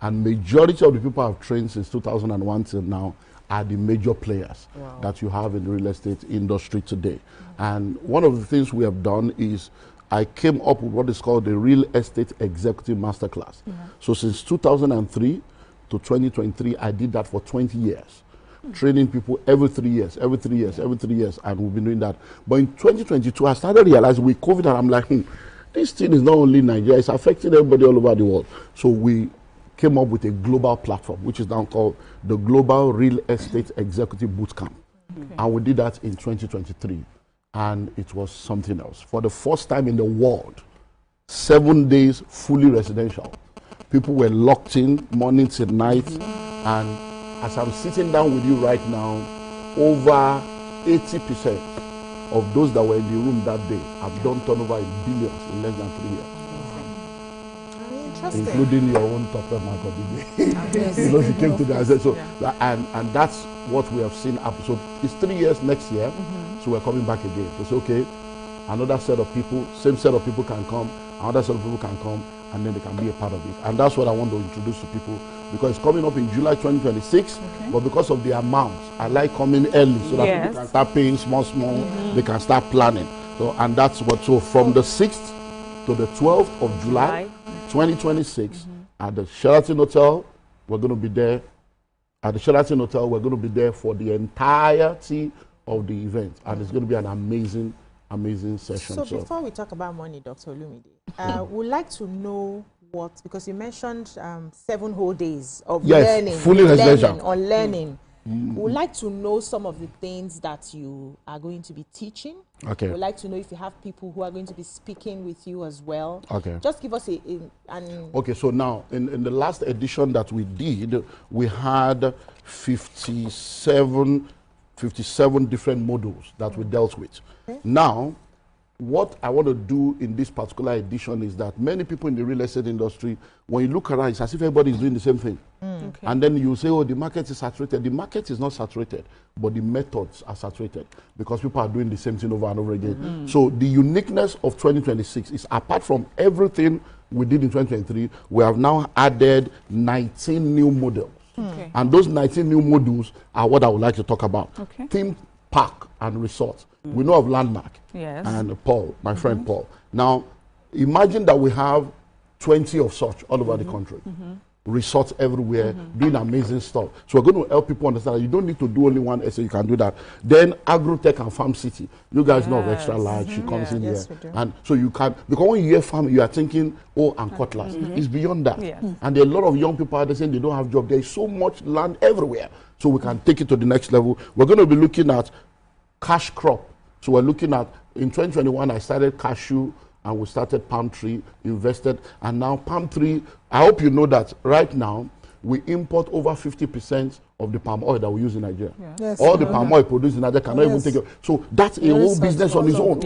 And majority of the people I've trained since 2001 till now are the major players that you have in the real estate industry today. And one of the things we have done is I came up with what is called the Real Estate Executive Masterclass. So since 2003 to 2023, I did that for 20 years. Training people every 3 years, every 3 years, every 3 years, and we've been doing that. But in 2022, I started realizing with COVID, and I'm like, this thing is not only Nigeria, it's affecting everybody all over the world. So we came up with a global platform, which is now called the Global Real Estate Executive Bootcamp. And we did that in 2023. And it was something else. For the first time in the world, 7 days fully residential. People were locked in morning till night. And as I'm sitting down with you right now, over 80% of those that were in the room that day have done turnover in billions in less than 3 years. Including your own top of market. You know, she came to the so and that's what we have seen happen. So it's 3 years next year, so we're coming back again. So it's okay. Another set of people, same set of people can come, another set of people can come, and then they can be a part of it. And that's what I want to introduce to people, because it's coming up in July 2026. But because of the amount, I like coming early so that people can start paying small, they can start planning. So and that's what. So from the 6th to the 12th of July 2026 at the Sheraton Hotel, we're going to be there. At the Sheraton Hotel, we're going to be there for the entirety of the event, and it's going to be an amazing session. So before we talk about money, Dr. Olumide, we'd like to know what, because you mentioned 7 whole days of learning, fully residential. Learning. We'd like to know some of the things that you are going to be teaching. Okay. We'd like to know if you have people who are going to be speaking with you as well. Okay. Just give us an... Okay, so now, in the last edition that we did, we had 57 different modules that we dealt with. Okay. Now, what I want to do in this particular edition is that many people in the real estate industry, when you look around, it's as if everybody is doing the same thing. Okay. And then you say, oh, the market is saturated. The market is not saturated, but the methods are saturated because people are doing the same thing over and over again. So the uniqueness of 2026 is, apart from everything we did in 2023, we have now added 19 new models. Okay. And those 19 new modules are what I would like to talk about. Okay. Theme park and resort. We know of Landmark and Paul, my friend Paul. Now, imagine that we have 20 of such all over the country. Resorts everywhere, doing amazing stuff. So we're going to help people understand that you don't need to do only one essay, you can do that. Then Agrotech and Farm City. You guys know of Extra Large, she comes in here. And so you can, because when you hear farm, you are thinking, oh, and cutlass. It's beyond that. And there are a lot of young people out there saying they don't have jobs. There is so much land everywhere. So we can take it to the next level. We're going to be looking at cash crop. So we're looking at, in 2021, I started cashew, and we started palm tree, invested, and now palm tree. I hope you know that right now we import over 50% of the palm oil that we use in Nigeria. Yes. All the palm oil produced in Nigeria cannot even take it. So that's a whole business on its own.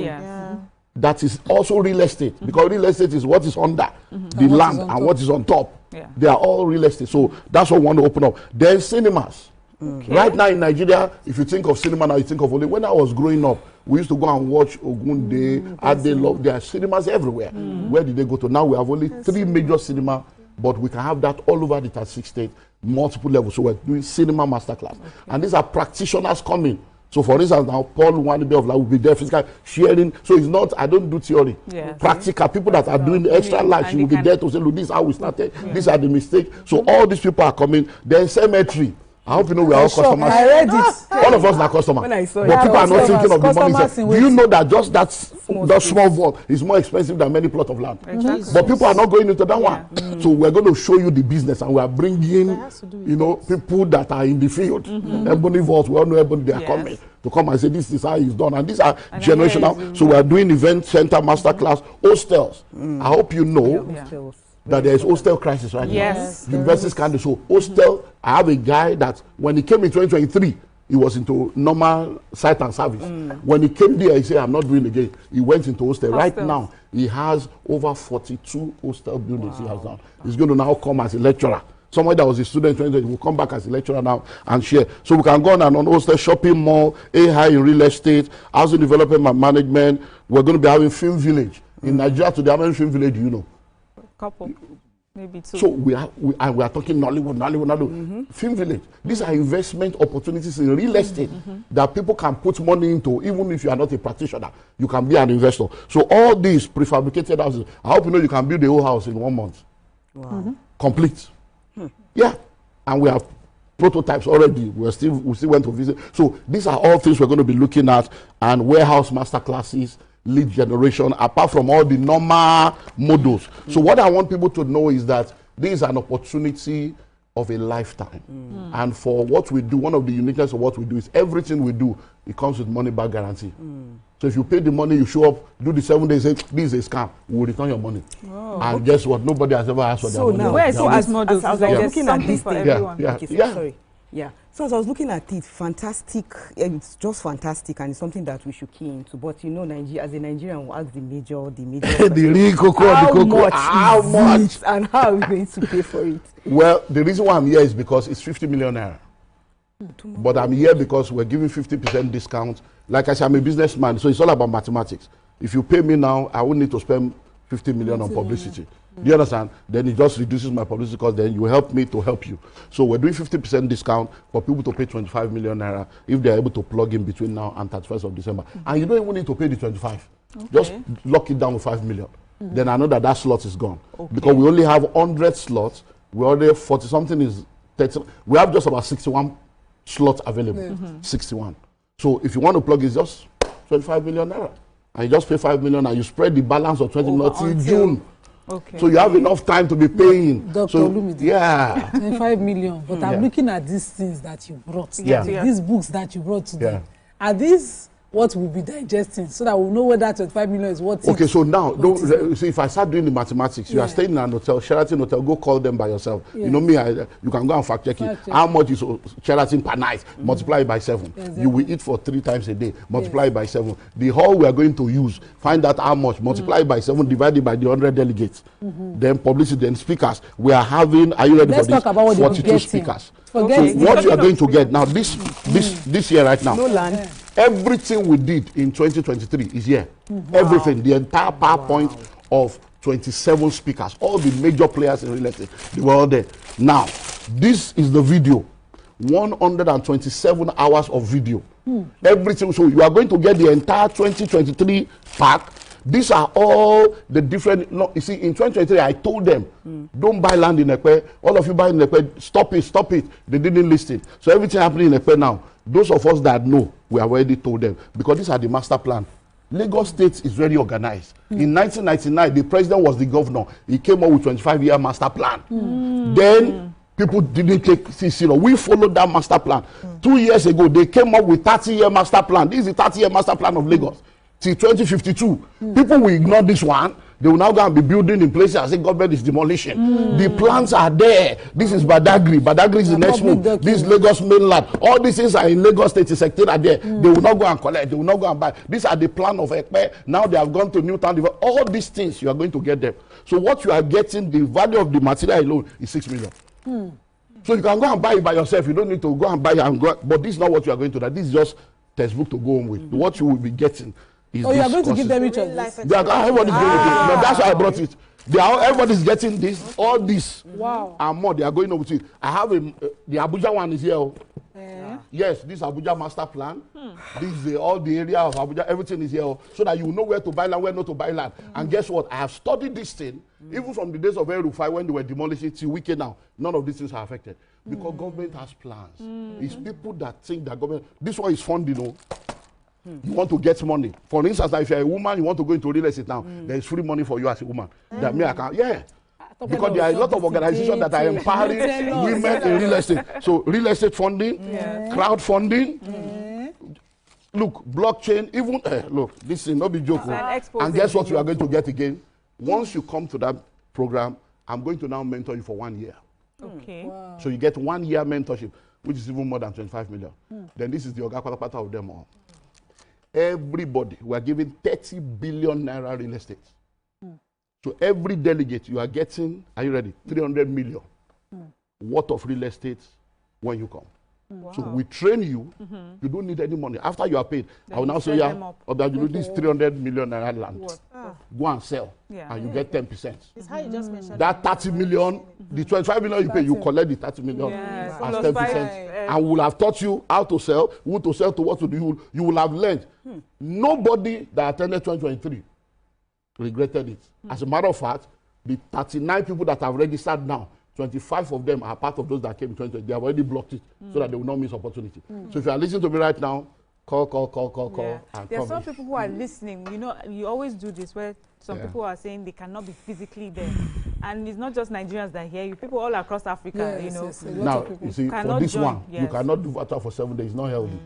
That is also real estate, because real estate is what is under the land and what is on top. They are all real estate. So that's what we want to open up. Then cinemas. Right now in Nigeria, if you think of cinema now, you think of only, when I was growing up, we used to go and watch Ogunde, Adelov. There are cinemas everywhere. Where did they go to? Now we have only 3 major cinema, but we can have that all over the 36 states, multiple levels. So we're doing cinema masterclass. And these are practitioners coming. So for instance, now Paul Wannabe of Life will be there, physical sharing. So it's not, I don't do theory. Practical, people that are doing Extra Large, will be there to say, look, this is how we started, these are the mistakes. So all these people are coming. Then cemetery. I hope you know we are all customers. I read it. All of us are customers. When I saw but people are not thinking of the money. Do you know that just that small vault is more expensive than many plot of land? But people are not going into that one. So we're going to show you the business, and we are bringing, you know, people that are in the field. Ebony vault, we all know Ebony, they are coming to come and say this is how it's done, and these are generational. So we are doing event center, masterclass, hostels. I hope you know that there is hostel crisis right now. Universities can't do so. Hostel, I have a guy that when he came in 2023, he was into normal site and service. When he came there, he said, I'm not doing it again. He went into hostel. Right now, he has over 42 hostel buildings he has done. He's going to now come as a lecturer. Somebody that was a student in 2020 will come back as a lecturer now and share. So we can go on and on hostel, shopping mall, AI in real estate, housing development and management. We're going to be having film village. In Nigeria today, how many film village do you know? Couple, maybe 2. So we are talking Nollywood, Film Village. These are investment opportunities in real estate that people can put money into, even if you are not a practitioner. You can be an investor. So all these prefabricated houses, I hope you know you can build a whole house in 1 month. Wow. Complete. Yeah. And we have prototypes already. We still went to visit. So these are all things we're going to be looking at, and warehouse masterclasses, lead generation, apart from all the normal models. So what I want people to know is that this is an opportunity of a lifetime. And for what we do, one of the uniqueness of what we do is everything we do, it comes with money back guarantee. So if you pay the money, you show up, do the 7 days, say, this is a scam, we will return your money. And guess what? Nobody has ever asked for their money. Now, where is so as I was like looking at this for thing, everyone. sorry. Yeah. So as I was looking at it, fantastic. It's just fantastic, and it's something that we should key into. But you know, Nigeria, as a Nigerian, we'll ask the major. The real cocoa, how much, and how are we going to pay for it? Well, the reason why I'm here is because it's 50 million naira. But I'm here because we're giving 50% discount. Like I said, I'm a businessman, so it's all about mathematics. If you pay me now, I won't need to spend 50 million on publicity. Do you understand? Then it just reduces my publicity cost, then you help me to help you. So we're doing 50% discount for people to pay 25 million naira if they're able to plug in between now and 31st of December. And you don't even need to pay the 25. Just lock it down with 5 million. Then I know that that slot is gone. Because we only have 100 slots. We already 40 something is 30. We have just about 61 slots available. 61. So if you want to plug, it's just 25 million naira. And you just pay 5 million and you spread the balance of 20 million till June. So you have enough time to be paying. Dr. Olumide. Yeah. 25 million. But I'm looking at these things that you brought. These books that you brought today. Are these what we'll be digesting so that we'll know whether 25 million is what Okay, so now, see, if I start doing the mathematics, you are staying in an hotel, Sheraton Hotel, go call them by yourself. You know me, you can go and fact check it. How much is Sheraton per night? Multiply it by 7. You will eat for 3 times a day. Multiply it by 7. The hall we are going to use, find out how much. Multiply it by 7, divided by the 100 delegates. Then publicity, then speakers. We are having, are you ready for this? 42 speakers. So what you are going to get now, this year right now. No land. Everything we did in 2023 is here. Everything, the entire PowerPoint of 27 speakers, all the major players in real estate, they were all there. Now, this is the video, 127 hours of video. Everything, so you are going to get the entire 2023 pack. These are all the different, you see, in 2023, I told them, don't buy land in Ekpe. All of you buy in Ekpe, stop it. They didn't list it. So everything happening in Ekpe now, those of us that know, we have already told them, because these are the master plan. Lagos State is very organized. In 1999, the president was the governor. He came up with 25-year master plan. Then people didn't take it serious. We followed that master plan. 2 years ago, they came up with 30-year master plan. This is the 30-year master plan of Lagos. Till 2052. People will ignore this one. They will now go and be building in places as if government is demolition. The plans are there. This is Badagry. Badagry is the next move. This is Lagos mainland. All these things are in Lagos State Secretariat are there. They will not go and collect. They will not go and buy. These are the plan of Ekpe. Now they have gone to Newtown. All these things, you are going to get them. So what you are getting, the value of the material alone is 6 million. So you can go and buy it by yourself. You don't need to go and buy it and go. But this is not what you are going to do. This is just textbook to go home with. What you will be getting. You are going to give them each other. Everybody's going to get it. That's why I brought it. Everybody's getting this, all this, and more. They are going over to it. I have the Abuja one is here. Yes, this Abuja master plan. This is all the area of Abuja. Everything is here, so that you know where to buy land, where not to buy land. And guess what? I have studied this thing even from the days of El-Rufai when they were demolishing till weekend now. None of these things are affected because government has plans. It's people that think that government. This one is funding. You want to get money. For instance, if you're a woman, you want to go into real estate now, there is free money for you as a woman. That me, I can, because there are a lot of organizations that are empowering women in real estate. So real estate funding, crowdfunding, look, blockchain, even, look, this is not be joke. And guess what you are going to get again? Once you come to that program, I'm going to now mentor you for 1 year. Okay. Wow. So you get 1 year mentorship, which is even more than 25 million. Then this is the Oga Patapata of them all. Everybody, we are giving 30 billion naira real estate. So every delegate, you are getting, are you ready? 300 million worth of real estate when you come. Wow. So we train you. You don't need any money. After you are paid, then I will now say, this 300 million naira land. Go and sell, and you get 10%. It's how you just mentioned that 30 million, the 25 million you pay, you collect the 30 million as 10%. And we'll have taught you how to sell, who to sell to, what to do. You will have learned. Nobody that attended 2023 regretted it. As a matter of fact, the 39 people that have registered now, 25 of them are part of those that came in 2020. They have already blocked it so that they will not miss opportunity. So if you are listening to me right now, call. There are some people who are listening. You know, you always do this where some people are saying they cannot be physically there. And it's not just Nigerians that hear you. People all across Africa, yes, you know. yes, now, you see, for this join. one, you cannot do VATA for 7 days. It's not healthy.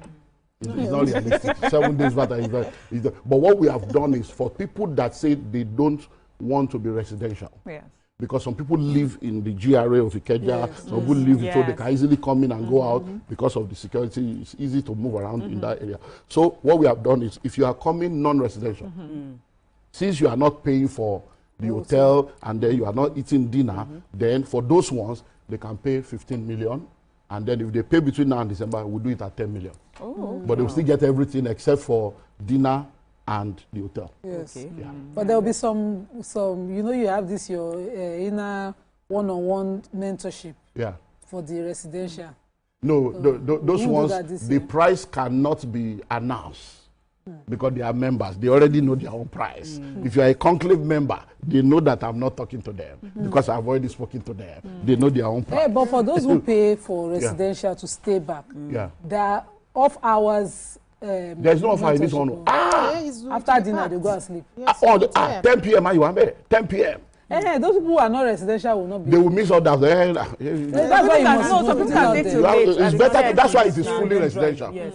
It's not realistic. 7 days VATA is but what we have done is for people that say they don't want to be residential. Yes. Because some people live in the GRA of Ikeja, some people live so they can easily come in and go out because of the security. It's easy to move around in that area. So what we have done is, if you are coming non-residential, since you are not paying for the hotel and then you are not eating dinner, then for those ones, they can pay 15 million. And then if they pay between now and December, we'll do it at 10 million. Oh, but they will still get everything except for dinner and the hotel. Yes. Okay. Yeah. But there will be some, you know, you have this, your inner one-on-one mentorship. Yeah. For the residential. No, so those ones, the price cannot be announced. Because they are members, they already know their own price. If you are a conclave member, they know that I'm not talking to them because I've already spoken to them. They know their own price. Hey, but for those who pay for residential to stay back, there are off hours. There's no off hours in this one. After dinner, they go and sleep. Yes, 10 p.m. You are there. 10 p.m. Hey, those people who are not residential will not be. They will miss all that. That's why you must know. Some people can stay till late. It's better. That's why it is fully residential. Yes.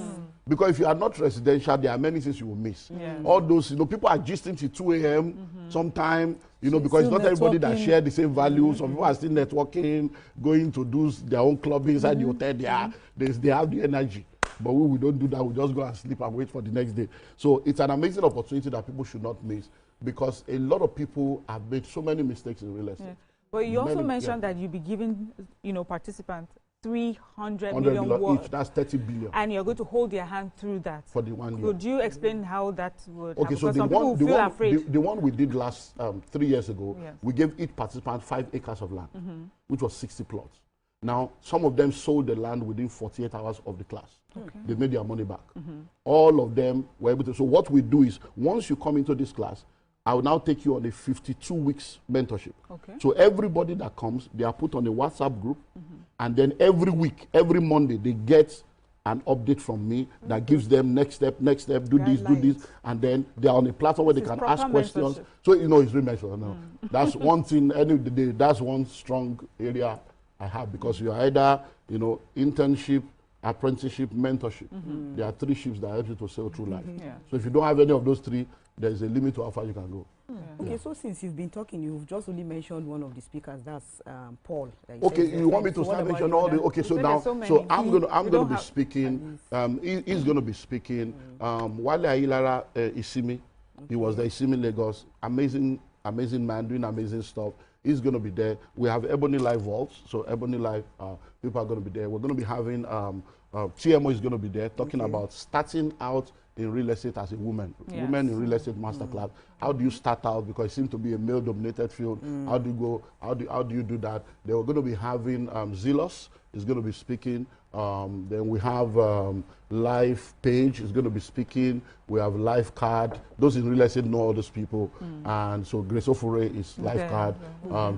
Because if you are not residential, there are many things you will miss. All those, people are gisting till 2 a.m. sometime, because it's not everybody that share the same values. Some people are still networking, going to do their own club inside the hotel. They have the energy. But we don't do that. We just go and sleep and wait for the next day. So it's an amazing opportunity that people should not miss, because a lot of people have made so many mistakes in real estate. Yeah. But you also mentioned that you'll be giving, participants 300 million worth. Each, that's 30 billion. And you're going to hold their hand through that. For the 1 year. Could you explain how that would happen? So the one we did last 3 years ago, we gave each participant 5 acres of land, which was 60 plots. Now, some of them sold the land within 48 hours of the class. Okay. They made their money back. All of them were able to. So what we do is, once you come into this class, I will now take you on a 52 weeks mentorship. Okay. So everybody that comes, they are put on a WhatsApp group, and then every week, every Monday, they get an update from me that gives them next step, do this, and then they are on a platform where they can ask questions. So it's really mentorship. No. That's one thing. That's one strong area I have, because you are either internship, apprenticeship, mentorship. There are 3 ships that help you to sail through life. So if you don't have any of those 3, there's a limit to how far you can go. Okay, so since you've been talking, you've just only mentioned one of the speakers. That's Paul. Okay, you want me to start mentioning all the? Okay, so now, I'm gonna be speaking. He's gonna be speaking. Wale Ayilara Isimi, he was the Isimi Lagos. Amazing man, doing amazing stuff. He's going to be there. We have Ebony Live Vaults, so Ebony Live people are going to be there. We're going to be having TMO is going to be there, talking about starting out in real estate as a woman. Yes. Women in real estate masterclass. How do you start out? Because it seems to be a male-dominated field. How do you go? How do you do that? They were going to be having Zelos is going to be speaking. Then we have Life Page is going to be speaking. We have Life Card. Those in real estate know all those people. And so Grace Ofure is Life Card.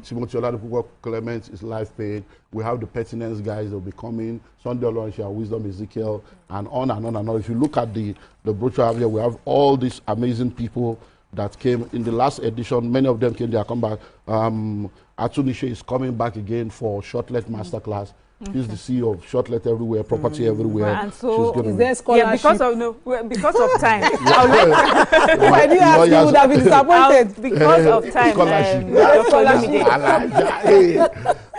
Timothy Oladipo Clement is Life Page. We have the Pertinence guys that will be coming. Sunday Olorunshia, Wisdom Ezekiel, and on and on and on. If you look at the brochure here, we have all these amazing people that came in the last edition. Many of them came, they are come back. Atunishe is coming back again for Shortlet Masterclass. He's the CEO of Shortlet Everywhere, Property Everywhere. And so, is there scholarship? Because of time. I didn't ask you, would have been disappointed. Because of time.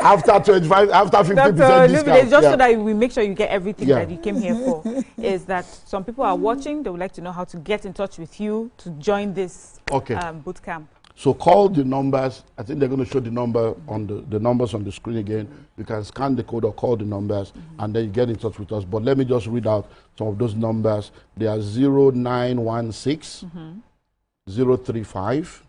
After 50%, just so that we make sure you get everything that you came here for, is that some people are watching, they would like to know how to get in touch with you to join this boot camp. So call the numbers. I think they're going to show the number on the numbers on the screen again. You can scan the code or call the numbers, and then you get in touch with us. But let me just read out some of those numbers. They are 0916 035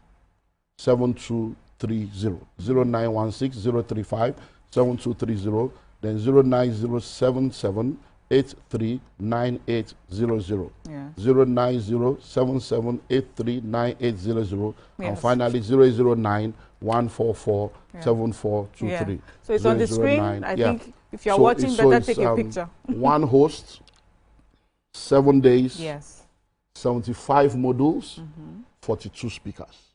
7230. 0916 035 7230. Then 09077 839800. 09077 839800. And finally 009 144 7423. So it's on the screen. I think if you're watching, better take a picture. One host, 7 days, 75 modules, 42 speakers.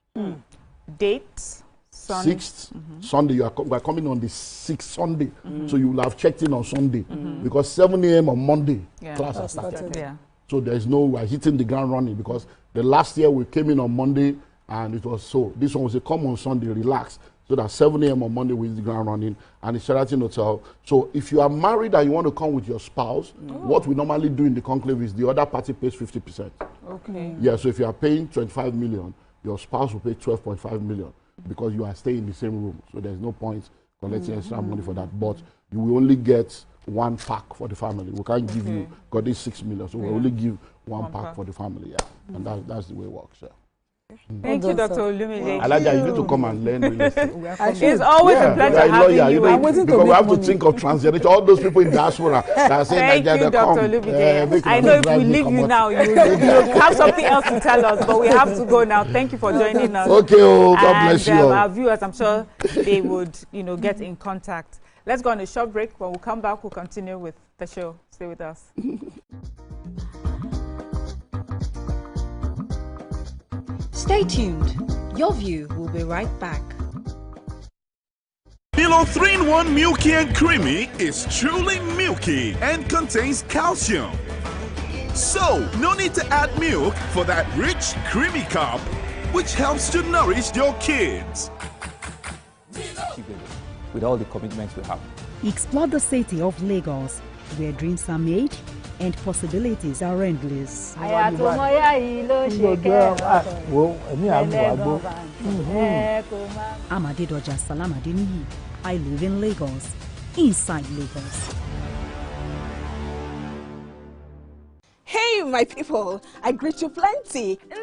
Date 6th Sunday. We're coming on the 6th Sunday, so you will have checked in on Sunday because 7 a.m. on Monday class has started. So there is no we're hitting the ground running because the last year we came in on Monday and it was so. This one was a come on Sunday, relax. So that 7 a.m. on Monday we hit the ground running and it's Sheraton Hotel. So if you are married and you want to come with your spouse, what we normally do in the conclave is the other party pays 50%. Okay. Yeah. So if you are paying 25 million, your spouse will pay 12.5 million. Because you are staying in the same room, so there's no point collecting extra money for that. But you will only get one pack for the family. We can't give you, because it's 6 million, so we'll only give one pack for the family, and that's the way it works. Thank you, Dr. Olumide. Alaja, you need to come and learn real estate. It's always a pleasure having you. I'm waiting because we have to think of transgeneration. All those people in diaspora that are saying thank you, Dr. Olumide. I know if we leave you now, you have something else to tell us, but we have to go now. Thank you for joining us. Okay, God bless you. Our viewers, I'm sure they would, get in contact. Let's go on a short break. When we come back, we'll continue with the show. Stay with us. Stay tuned. Your View will be right back. Milo 3-in-1 Milky and Creamy is truly milky and contains calcium. So, no need to add milk for that rich, creamy cup, which helps to nourish your kids. With all the commitments we have. Explore the city of Lagos, where dreams are made and possibilities are endless. Amadedoja Salamadini. I live in Lagos, inside Lagos. Hey, my people, I greet you plenty. My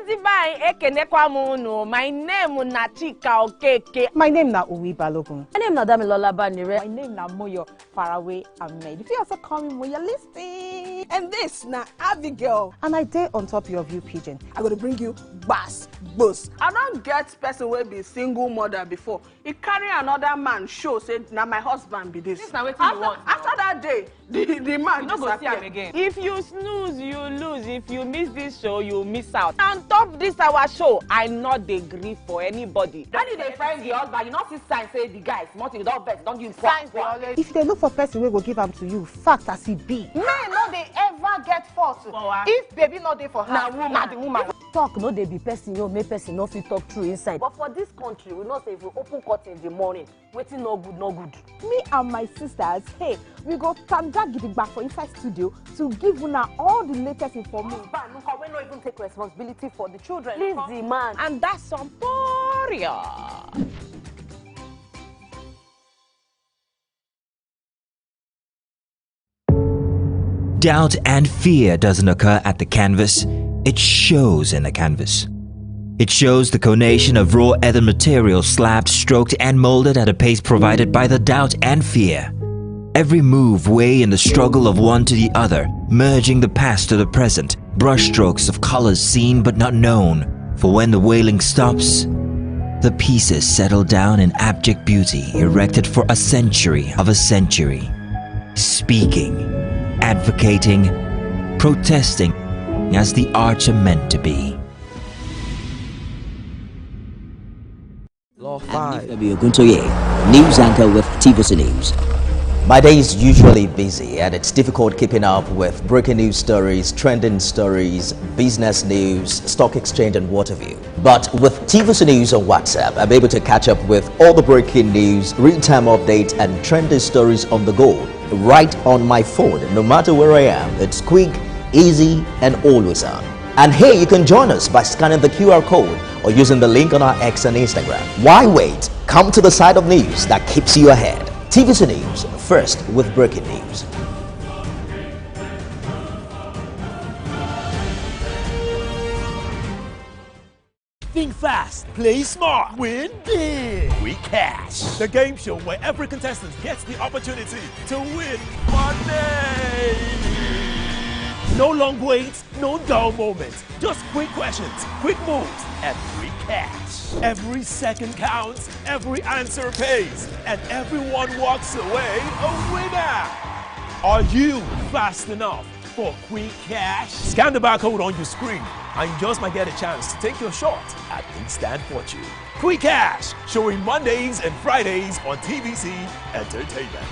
name is Nachika Okeke. My name is Uwi Balogun. My name is Damilola Banire. My name is Moyo Faraway Ahmed. If you also call me Moyo, listen. And this na Abigail. And I dare on top of your view pigeon. I'm going to bring you bass, boost. I don't get person will be single mother before. He carry another man show say now my husband be this. This na wetin you want. After that day, the man you no go see him again. If you snooze, you lose. If you miss this show, you miss out. On top this our show, I not dey gree for anybody. When you dey find the husband, you not see sign say the guy small thing, you don't vex, don't give him signs. If they look for person we go give them to you, fact as he be. Men no dey ever get fault. If baby not dey for her, na the woman. Talk no dey be person make person no fit talk true inside. But for this country, we know say if we open curtain in the morning, waiting no good, no good. Me and my sisters, hey, we go tanda gidigba for inside studio to give una all the latest information. We no even take responsibility for the children. Please the man. And that's some poria. Doubt and fear doesn't occur at the canvas, it shows in the canvas. It shows the conation of raw earthen material slabbed, stroked and molded at a pace provided by the doubt and fear. Every move way in the struggle of one to the other, merging the past to the present, brushstrokes of colors seen but not known. For when the wailing stops, the pieces settle down in abject beauty erected for a century of a century. Speaking, advocating, protesting as the arts are meant to be. Law 5. News anchor with TVC News. My day is usually busy and it's difficult keeping up with breaking news stories, trending stories, business news, stock exchange and what have you. But with TVC News on WhatsApp, I'm able to catch up with all the breaking news, real-time updates and trending stories on the go, right on my phone, no matter where I am. It's quick, easy and always on. And hey, you can join us by scanning the QR code or using the link on our X and Instagram. Why wait? Come to the side of news that keeps you ahead. TVC News, first with breaking news. Think fast, play smart, win big. We Cash, the game show where every contestant gets the opportunity to win money. No long waits, no dull moments. Just quick questions, quick moves, and free cash. Every second counts, every answer pays, and everyone walks away a winner. Are you fast enough for quick cash? Scan the barcode on your screen and you just might get a chance to take your shot at instant fortune. Quick Cash, showing Mondays and Fridays on TVC Entertainment.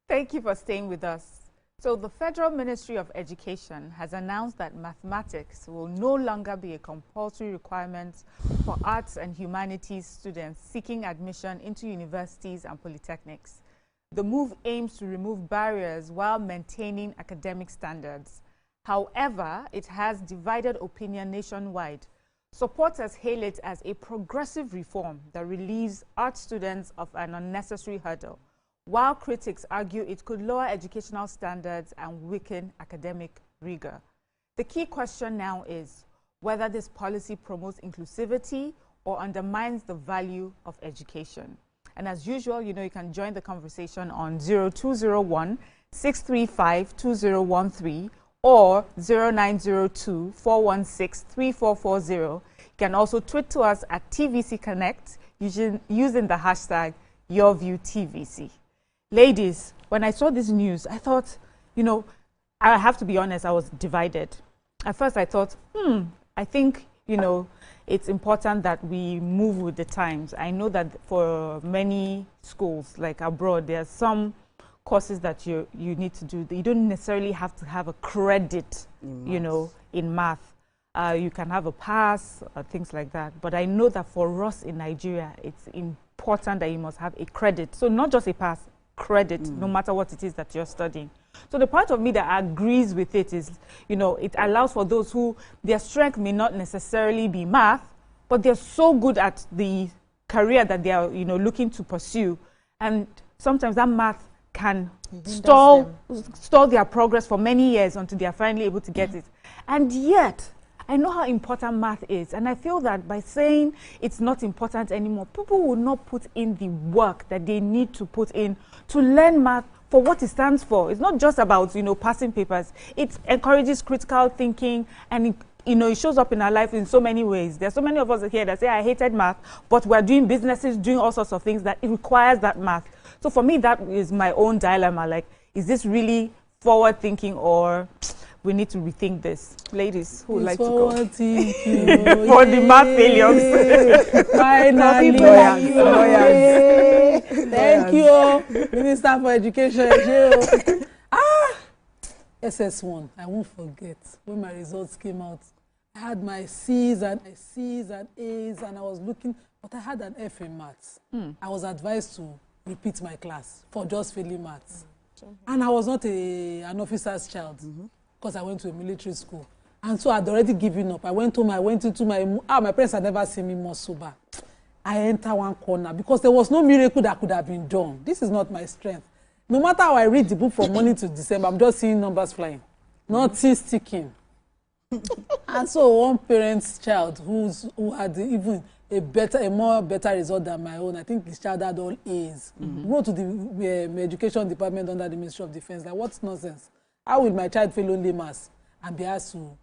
Thank you for staying with us. So the Federal Ministry of Education has announced that mathematics will no longer be a compulsory requirement for arts and humanities students seeking admission into universities and polytechnics. The move aims to remove barriers while maintaining academic standards. However, it has divided opinion nationwide. Supporters hail it as a progressive reform that relieves art students of an unnecessary hurdle, while critics argue it could lower educational standards and weaken academic rigor. The key question now is whether this policy promotes inclusivity or undermines the value of education. And as usual, you can join the conversation on 0201-635-2013 or 0902-416-3440. You can also tweet to us at TVC Connect using the hashtag YourViewTVC. Ladies, when I saw this news, I thought, I have to be honest, I was divided. At first I thought, I think, it's important that we move with the times. I know that for many schools, like abroad, there are some courses that you need to do. You don't necessarily have to have a credit, in math. You can have a pass, things like that. But I know that for us in Nigeria, it's important that you must have a credit. So not just a pass, credit, no matter what it is that you're studying. So the part of me that agrees with it is, it allows for those who their strength may not necessarily be math, but they're so good at the career that they are, looking to pursue. And sometimes that math can stall their progress for many years until they are finally able to get it. And yet, I know how important math is, and I feel that by saying it's not important anymore, people will not put in the work that they need to put in to learn math for what it stands for. It's not just about, passing papers. It encourages critical thinking, and it shows up in our life in so many ways. There's so many of us here that say, I hated math, but we're doing businesses, doing all sorts of things that it requires that math. So for me, that is my own dilemma. Like, is this really forward thinking, or we need to rethink this? Ladies, who would like to go? For the math failures. Finally. Thank you, Minister for Education. SS1, I won't forget when my results came out. I had my C's and A's, and I was looking, but I had an F in maths. I was advised to repeat my class for just failing maths. And I was not an officer's child, because I went to a military school. And so I'd already given up. I went home, I went into my parents had never seen me more sober. I entered one corner because there was no miracle that could have been done. This is not my strength. No matter how I read the book from morning to December, I'm just seeing numbers flying, nothing sticking. And so one parent's child who had even a better result than my own, I think his child had all A's, go to the education department under the Ministry of Defense. Like, what's nonsense? How will my child fail only maths and be asked to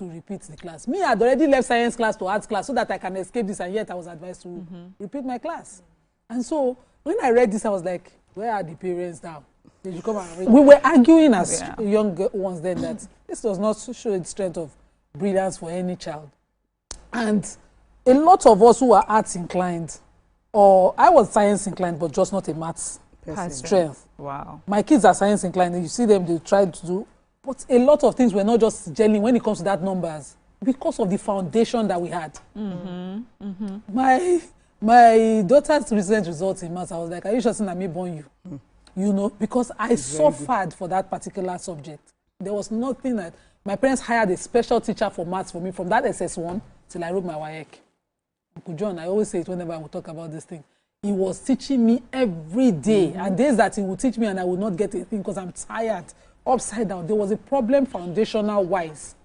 repeat the class? Me, I'd already left science class to arts class so that I can escape this, and yet I was advised to repeat my class. And so when I read this, I was like, where are the parents now? Did you come and read? We were arguing as young ones then that this does not show the strength of brilliance for any child. And a lot of us who are arts inclined, or I was science inclined, but just not a maths strength. Wow. My kids are science inclined, and you see them, they try to do, but a lot of things were not just gelling when it comes to that numbers because of the foundation that we had. My daughter's recent results in maths, I was like, are you sure I may born you? Because I suffered for that particular subject. There was nothing that, my parents hired a special teacher for maths for me from that SS1 till I wrote my WAEC. Uncle John, I always say it whenever I will talk about this thing. he was teaching me every day. And days that he would teach me and I would not get a thing because I'm tired, upside down. There was a problem foundational-wise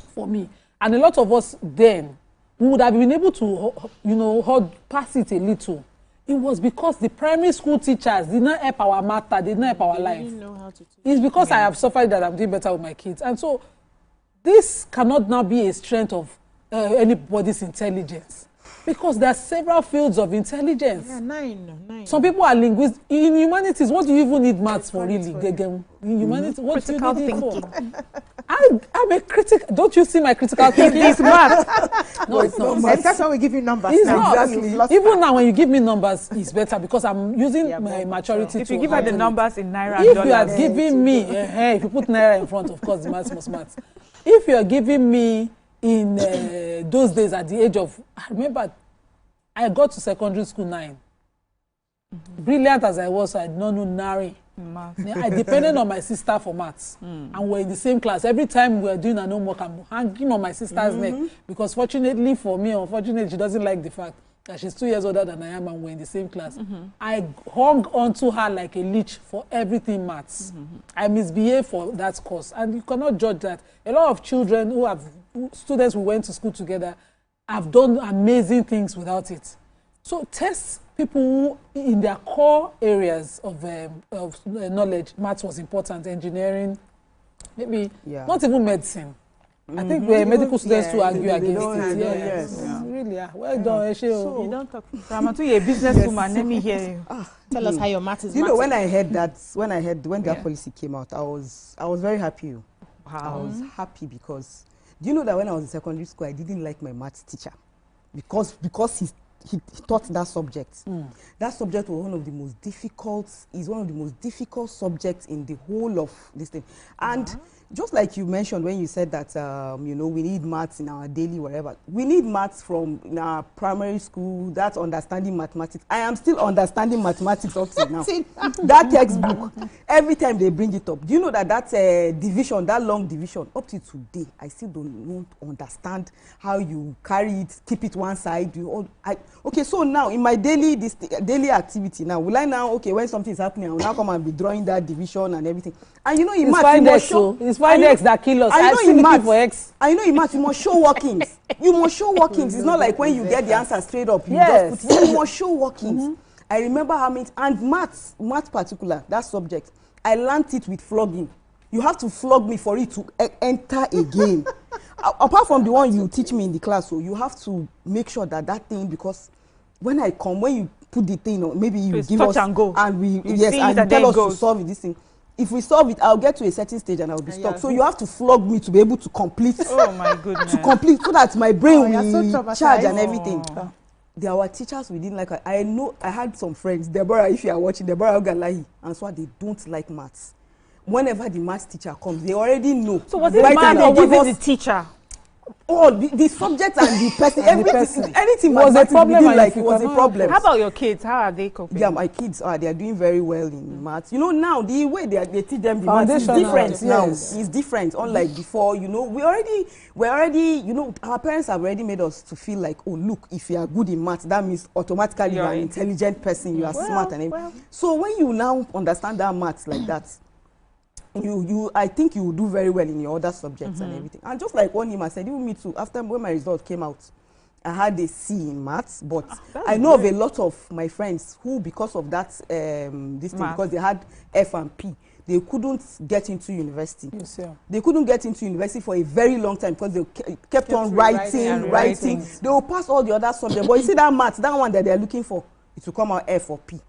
for me. And a lot of us then, we would have been able to, you know, pass it a little. It was because the primary school teachers did not help our matter, did not help our life. Didn't know how to teach. It's because I have suffered that I'm doing better with my kids. And so this cannot now be a strength of anybody's intelligence. Because there are several fields of intelligence. Yeah, nine. Some people are linguists. In humanities, what do you even need maths for, really? In humanities, what do you need it for? I'm a critical. Don't you see my critical thinking? It's math. No, it's not. That's why we give you numbers. It's now. not. Exactly. Even now, when you give me numbers, it's better because I'm using my maturity. If you give her the numbers in naira, if you are giving me, if you put naira in front, of course, the maths must math. If you are giving me in those days at the age of, I remember, I got to secondary school 9. Brilliant as I was, I did not know nary. I depended on my sister for maths. And we're in the same class. Every time we were doing an homework, I'm hanging on my sister's neck. Because fortunately for me, unfortunately, she doesn't like the fact that she's 2 years older than I am and we're in the same class. I hung onto her like a leech for everything maths. I misbehaved for that course. And you cannot judge that. A lot of children students who went to school together have done amazing things without it. So test people who, in their core areas of knowledge, maths was important, engineering, maybe not even medicine. I think medical students to argue against it. Yes. Really, well done. So you don't talk. Ramatu, you're a businesswoman. Let me hear you. Tell us how your math is. You know, when I heard that, when that policy came out, I was very happy. I was happy because, do you know that when I was in secondary school, I didn't like my maths teacher because he taught that subject. That subject was one of the most difficult subjects in the whole of this thing. And just like you mentioned when you said that, you know, we need maths in our daily whatever. We need maths from in our primary school, that's understanding mathematics. I am still understanding mathematics up to now. That textbook, every time they bring it up. Do you know that division, that long division, up to today, I still don't understand how you carry it, keep it one side. Okay, so now in my daily activity now, will I now, okay, when something is happening, I will now come and be drawing that division and everything. And you know, in math, you must show. It's 5x that kill us. I know in math, for X. I know in math, you must show workings. You must show workings. It's not like when you get the answer straight up. You just put it. You must show workings. I remember how many, and math particular, that subject, I learned it with flogging. You have to flog me for it to enter again. Apart from the one you teach me in the class, so you have to make sure that thing, because when you put the thing on, maybe you give us and go, and we and you tell us to solve it, this thing. If we solve it, I'll get to a certain stage and I'll be stuck. So you have to flog me to be able to complete. Oh my goodness! To complete, so that my brain will charge and everything. There were teachers we didn't like. I know I had some friends, Deborah, if you are watching, Deborah Ogalahi, and so they don't like maths. Whenever the maths teacher comes, they already know. So was it math or was it the teacher? Oh, the subject and the person, anything was a problem. Like it was a problem. How about your kids? How are they coping? Yeah, my kids they are doing very well in maths. You know, now the way they teach them the maths is different now. It's different. Unlike before, you know, we're already, you know, our parents have already made us to feel like, oh, look, if you are good in maths, that means automatically you're an intelligent person, you are smart and everything. So when you now understand that maths like that, I think you will do very well in your other subjects and everything. And just like one Nima said, even me too, after when my result came out, I had a C in maths, but I know of a lot of my friends who, because of that, because they had F and P, they couldn't get into university. They couldn't get into university for a very long time because they kept on writing. They will pass all the other subjects. But you see that maths, that one that they're looking for, it will come out F or P,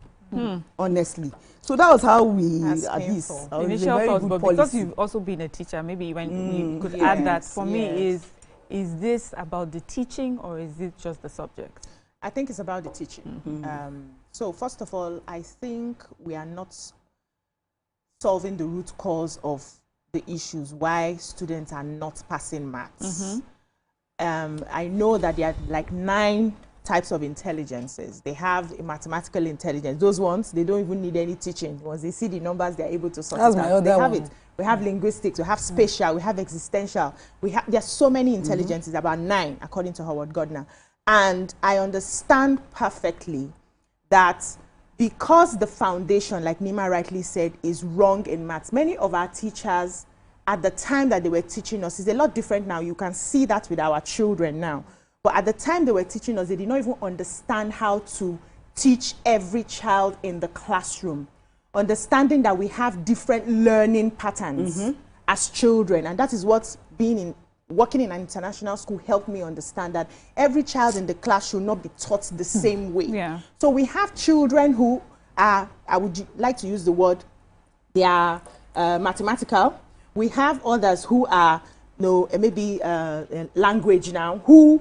honestly. So that was how we, at least, initial thoughts, but because you've also been a teacher, maybe when you could add that, for me, is this about the teaching or is it just the subject? I think it's about the teaching. So first of all, I think we are not solving the root cause of the issues why students are not passing maths. I know that there are like 9 types of intelligences. They have a mathematical intelligence. Those ones, they don't even need any teaching. Once they see the numbers, they're able to sort it out. They have it. We have linguistics, we have spatial, we have existential. There's so many intelligences, about 9, according to Howard Gardner. And I understand perfectly that because the foundation, like Nima rightly said, is wrong in maths, many of our teachers at the time that they were teaching us, is a lot different now. You can see that with our children now. But at the time they were teaching us, they did not even understand how to teach every child in the classroom. Understanding that we have different learning patterns as children. And that is what working in an international school helped me understand, that every child in the class should not be taught the same way. Yeah. So we have children who are, I would like to use the word, they are mathematical. We have others who are, maybe language now, who,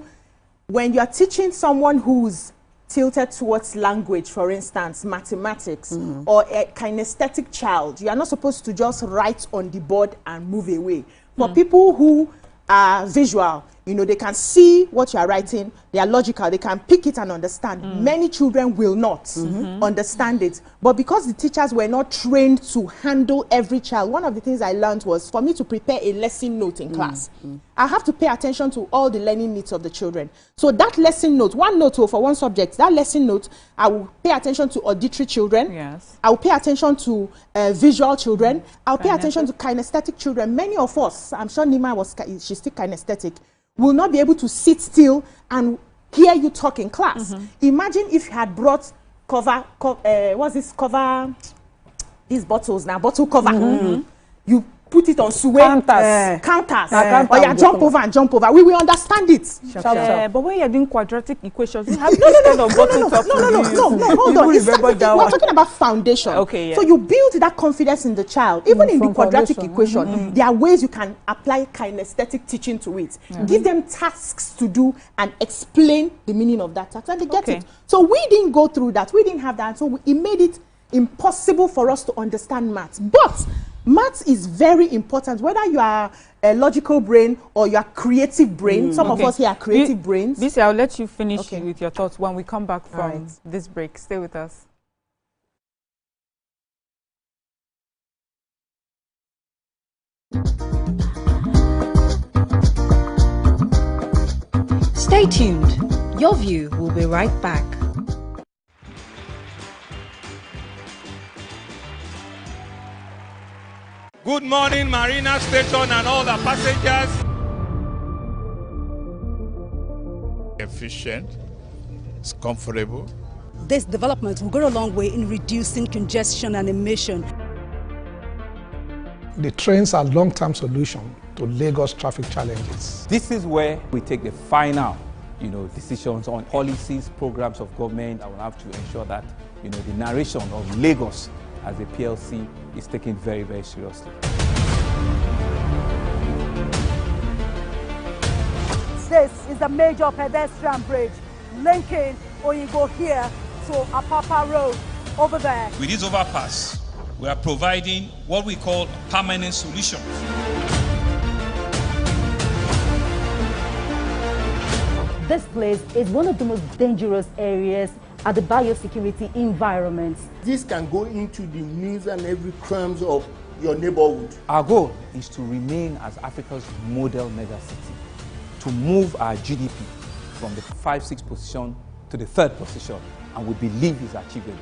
when you are teaching someone who's tilted towards language, for instance, mathematics, or a kinesthetic child, you are not supposed to just write on the board and move away. For people who are visual, they can see what you are writing, they are logical, they can pick it and understand. Many children will not understand it. But because the teachers were not trained to handle every child, one of the things I learned was, for me to prepare a lesson note in class, I have to pay attention to all the learning needs of the children. So that lesson note, one note for one subject, that lesson note, I will pay attention to auditory children. Yes. I will pay attention to visual children. I'll pay attention to kinesthetic children. Many of us, I'm sure Nima she's still kinesthetic, will not be able to sit still and hear you talk in class. Imagine if you had brought what's this cover? These bottles now, bottle cover. You put it on suwe, counters, or you jump over and jump over. We will understand it. But when you're doing quadratic equations, you have this kind of bottle top. No, hold on. We're talking about foundation. Okay, yeah. So you build that confidence in the child. Even in the quadratic equation, there are ways you can apply kinesthetic teaching to it. Give them tasks to do and explain the meaning of that task, and they get it. So we didn't go through that. We didn't have that. So it made it impossible for us to understand maths. But maths is very important, whether you are a logical brain or you are creative brain. Some of us here are creative brains. Bisi, I'll let you finish with your thoughts when we come back from this break. Stay with us. Stay tuned. Your View will be right back. Good morning, Marina Station and all the passengers. Efficient, it's comfortable. This development will go a long way in reducing congestion and emission. The trains are a long-term solution to Lagos traffic challenges. This is where we take the final, decisions on policies, programs of government. I will have to ensure that, the narration of Lagos as a PLC is taken very, very seriously. This is a major pedestrian bridge linking Oyingo here to Apapa Road over there. With this overpass, we are providing what we call permanent solutions. This place is one of the most dangerous areas at the biosecurity environment. This can go into the news and every crumbs of your neighborhood. Our goal is to remain as Africa's model megacity, to move our GDP from the 5-6 position to the 3rd position, and we believe is achievable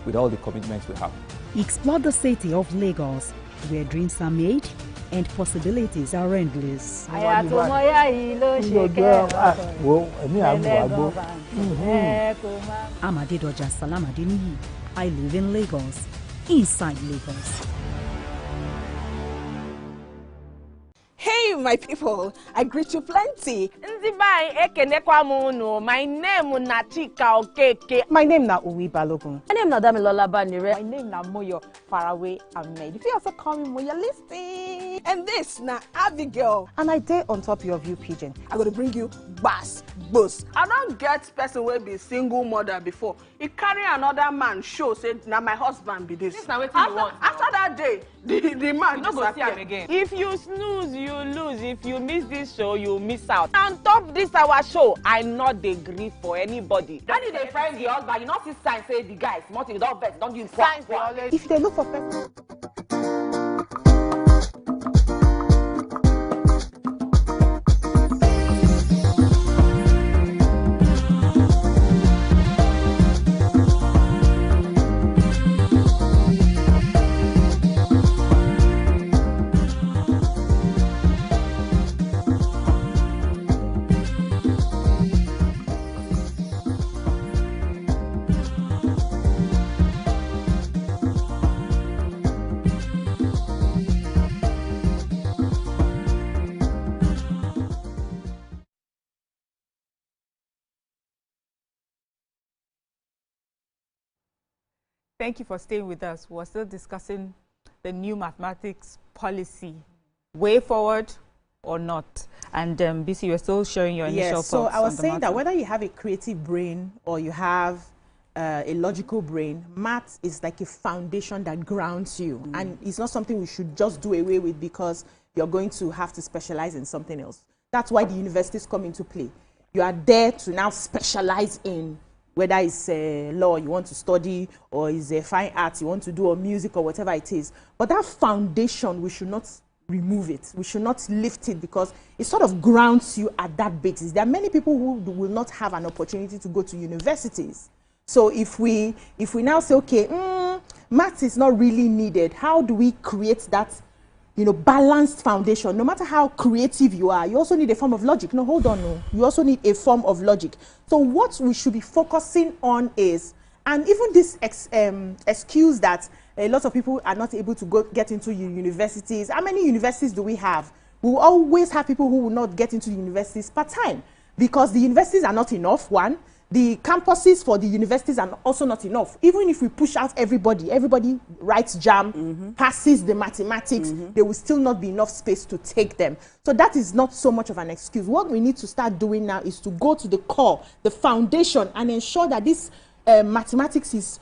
with all the commitments we have. Explore the city of Lagos, where dreams are made and possibilities are endless. I'm Adedoja Salamadini. I live in Lagos, inside Lagos. Hey, my people, I greet you plenty. My name is Nachika Okeke. My name na Uwi Balogun. My name na Damilola Banire. My name na Moyo Faraway Ahmed. If you also call me Moyo, listen. And this na Abigail. And I dare on top your view pigeon. I'm going to bring you bass, boost. I don't get person will be single mother before. He carry another man show say na my husband be this. This na wetin you want. After that day, the man you no go see him again. If you snooze, you lose. If you miss this show, you miss out. On top this our show, I not dey gree for anybody. When you dey friend the husband, you not see sign say the guy small thing, you don't vex, don't give him signs. If they look for person. Thank you for staying with us. We're still discussing the new mathematics policy, way forward or not. And BC, you're still sharing your initial thoughts. So I was saying matter. that whether you have a creative brain or you have a logical brain, math is like a foundation that grounds you. And it's not something we should just do away with because you're going to have to specialize in something else. That's why the universities come into play. You are there to now specialize in whether it's law you want to study or is a fine art you want to do or music or whatever it is. But that foundation, we should not remove it. We should not lift it because it sort of grounds you at that basis. There are many people who will not have an opportunity to go to universities. So if we now say, okay, maths is not really needed, how do we create that, balanced foundation? No matter how creative you are, you also need a form of logic. No, hold on, no. You also need a form of logic. So what we should be focusing on is, and even this excuse that a lot of people are not able to get into universities. How many universities do we have? We will always have people who will not get into the universities part-time because the universities are not enough, one. The campuses for the universities are also not enough. Even if we push out everybody writes JAM, passes the mathematics, there will still not be enough space to take them. So that is not so much of an excuse. What we need to start doing now is to go to the core, the foundation, and ensure that this mathematics is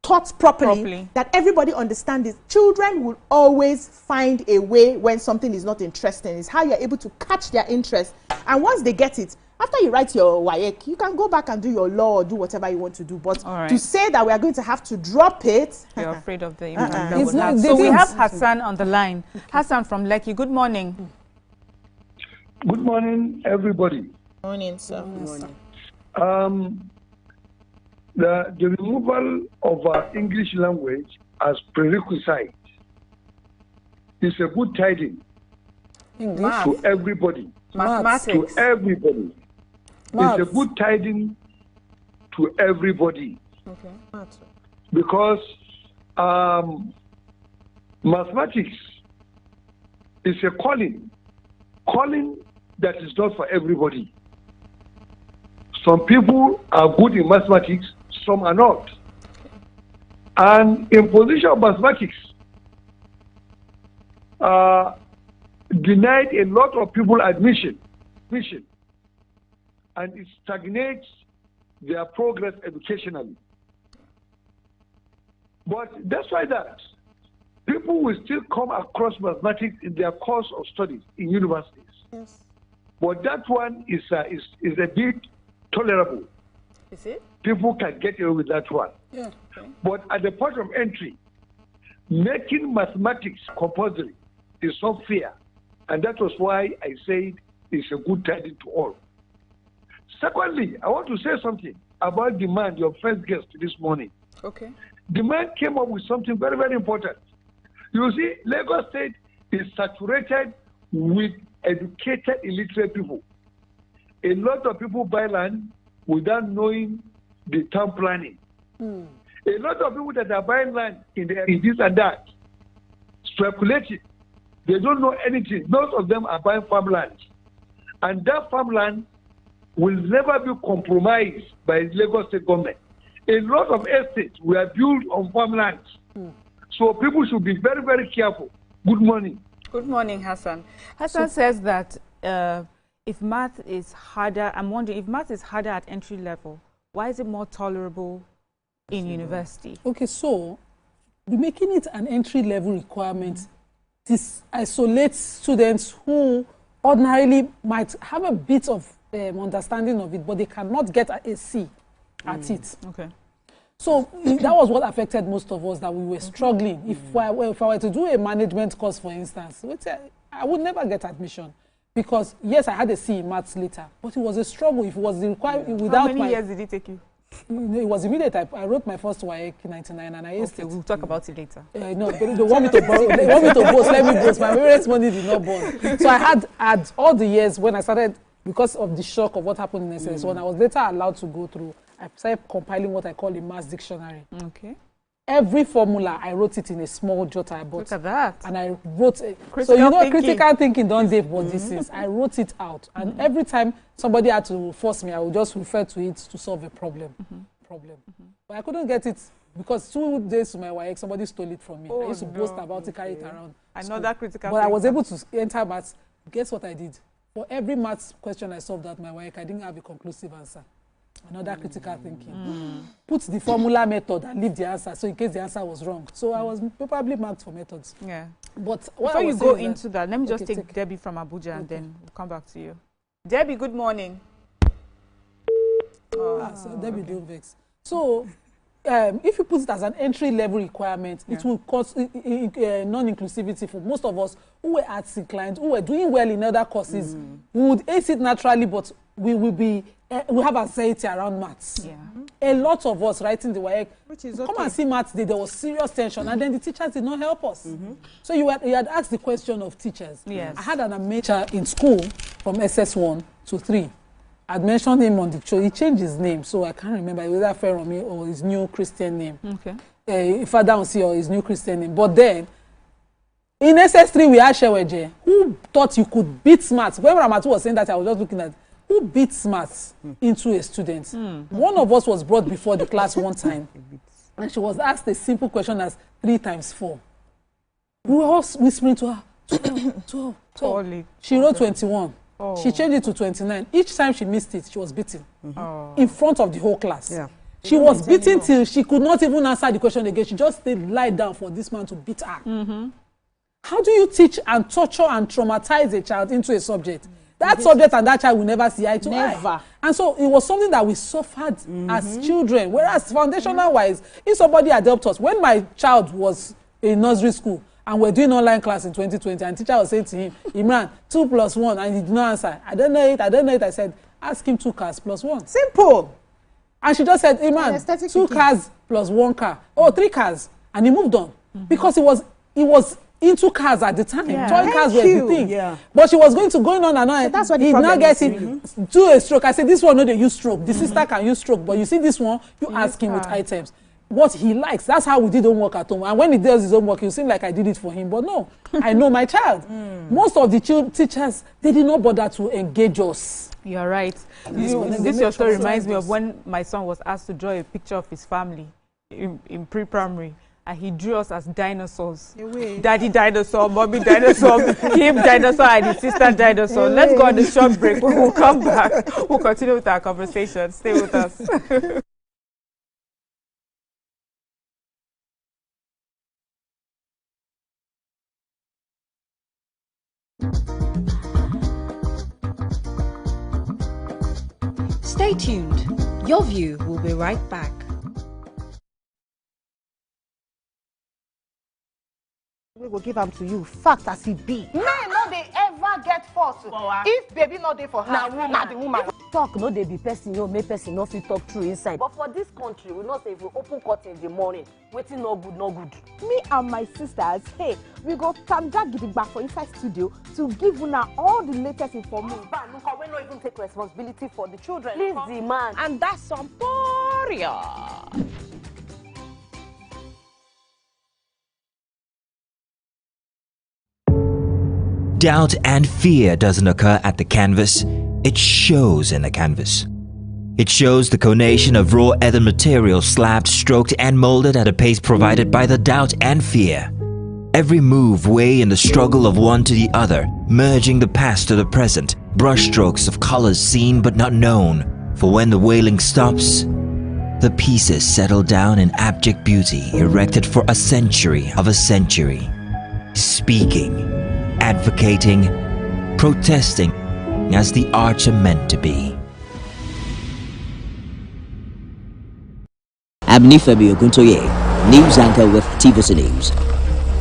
taught properly, that everybody understands it. Children will always find a way when something is not interesting. It's how you're able to catch their interest. And once they get it, after you write your WAEC, you can go back and do your law or do whatever you want to do. But to say that we are going to have to drop it... You're afraid of the impact that would have. So we have Hassan on the line. Hassan from Lekki, good morning. Good morning, everybody. Morning, sir. Good morning. The removal of our English language as prerequisite is a good tidings to everybody. Mathematics. To everybody. It's a good tidings to everybody. Okay. Because mathematics is a calling that is not for everybody. Some people are good in mathematics, some are not. And imposition of mathematics denied a lot of people admission, and it stagnates their progress educationally. But despite that, people will still come across mathematics in their course of studies in universities. Yes. But that one is a bit tolerable. Is it? People can get away with that one. Yeah. Okay. But at the point of entry, making mathematics compulsory is not fair. And that was why I said it's a good tidings to all. Secondly, I want to say something about demand, your first guest this morning. Okay. Demand came up with something very, very important. You see, Lagos State is saturated with educated, illiterate people. A lot of people buy land without knowing the town planning. A lot of people that are buying land in this and that, speculating. They don't know anything. Most of them are buying farmland. And that farmland will never be compromised by the Lagos State government. A lot of estates were built on farmland. So people should be very, very careful. Good morning. Good morning, Hassan. Hassan says that if math is harder, I'm wondering, if math is harder at entry level, why is it more tolerable in university? Okay, so making it an entry level requirement, this isolates students who ordinarily might have a bit of understanding of it, but they cannot get a C at it. Okay. So that was what affected most of us, that we were struggling. If I were to do a management course, for instance, I would never get admission. Because, yes, I had a C in maths later, but it was a struggle. If it was required without How many years did it take you? It was immediate. I wrote my first WAEC in 99 and I aced it. We'll talk about it later. No, they want me to borrow. They want me to boast. Let me boast. My parents' money did not borrow. So I had all the years when I started, because of the shock of what happened in SS1, I was later allowed to go through. I started compiling what I call a maths dictionary. Okay. Every formula, I wrote it in a small jotter I bought. Look at that. And I wrote it. So, you know, critical thinking, don't they, what this is. I wrote it out. And every time somebody had to force me, I would just refer to it to solve a problem. But I couldn't get it because 2 days to my WAEC, somebody stole it from me. Oh, I used to boast about it, carry it around. Another critical. But I was able to enter maths. Guess what I did? For every maths question I solved at my WAEC, I didn't have a conclusive answer. Another critical thinking. Put the formula method and leave the answer, so in case the answer was wrong. So I was probably marked for methods. Yeah. But before you go into that, let me just take Debbie from Abuja and then we'll come back to you. Debbie, good morning. So Debbie, don't vex. So if you put it as an entry-level requirement, it will cause non-inclusivity for most of us who were arts inclined, who were doing well in other courses. We would ace it naturally, but we will be we have anxiety around maths. Yeah. A lot of us writing the WAEC, which is come and see maths day, there was serious tension, and then the teachers did not help us. So you had asked the question of teachers. Yes. I had an amazing in school from SS1 to 3. I'd mentioned him on the show. He changed his name, so I can't remember whether Feromi or his new Christian name. Okay. Father Onsi or his new Christian name. But then, in SS3, we had Sheweje, who thought you could beat maths. When Ramatu was saying that, I was just looking at who beats maths into a student. One of us was brought before the class one time, and she was asked a simple question as 3 times 4. We were all whispering to her, 12. She wrote 21. Oh. She changed it to 29. Each time she missed it, she was beaten in front of the whole class. Yeah. She was beaten till she could not even answer the question again. She just stayed lied down for this man to beat her. How do you teach and torture and traumatize a child into a subject? That subject and that child will never see eye to eye. And so it was something that we suffered as children. Whereas foundational-wise, if somebody had helped us, when my child was in nursery school, and we're doing online class in 2020, and teacher was saying to him, Imran, 2 plus 1, and he did not answer. I don't know it. I said, ask him 2 cars plus 1. Simple. And she just said, Imran, 2 cars plus 1 car. Oh, 3 cars. And he moved on. Because he was into cars at the time. Yeah. Toy cars were the thing. Yeah. But she was going on and on. So that's what the he problem now gets is. it to a stroke. I said, this one, no, they use stroke. The sister can use stroke. But you see this one, you ask him with items. What he likes. That's how we did homework at home. And when he does his homework, he'll seem like I did it for him. But no, I know my child. Most of the teachers, they did not bother to engage us. You're right. This your story reminds me of when my son was asked to draw a picture of his family in pre-primary. And he drew us as dinosaurs. Daddy dinosaur, mommy dinosaur, him dinosaur, and his sister dinosaur. Let's go on the short break. When we'll come back, we'll continue with our conversation. Stay with us. Stay tuned. Your View will be right back. We will give them to you. Fact as it be. Men no dey ever get force. If baby no dey for her, na the woman. Talk no dey be person, make person no fit talk true inside. But for this country, we know say if we open curtain in the morning, wetin no good, no good. Me and my sisters, hey, we go tanda gidigba for inside studio to give una all the latest information. Look, we no even take responsibility for the children. Please the man. And that's some poria. Doubt and fear doesn't occur at the canvas, it shows in the canvas. It shows the conation of raw earthen material slabbed, stroked and molded at a pace provided by the doubt and fear. Every move weigh in the struggle of one to the other, merging the past to the present, brushstrokes of colors seen but not known. For when the wailing stops, the pieces settle down in abject beauty erected for a century of a century. Speaking, advocating, protesting as the arts are meant to be. I'm Nifemi Oguntoye, news anchor with TVC News.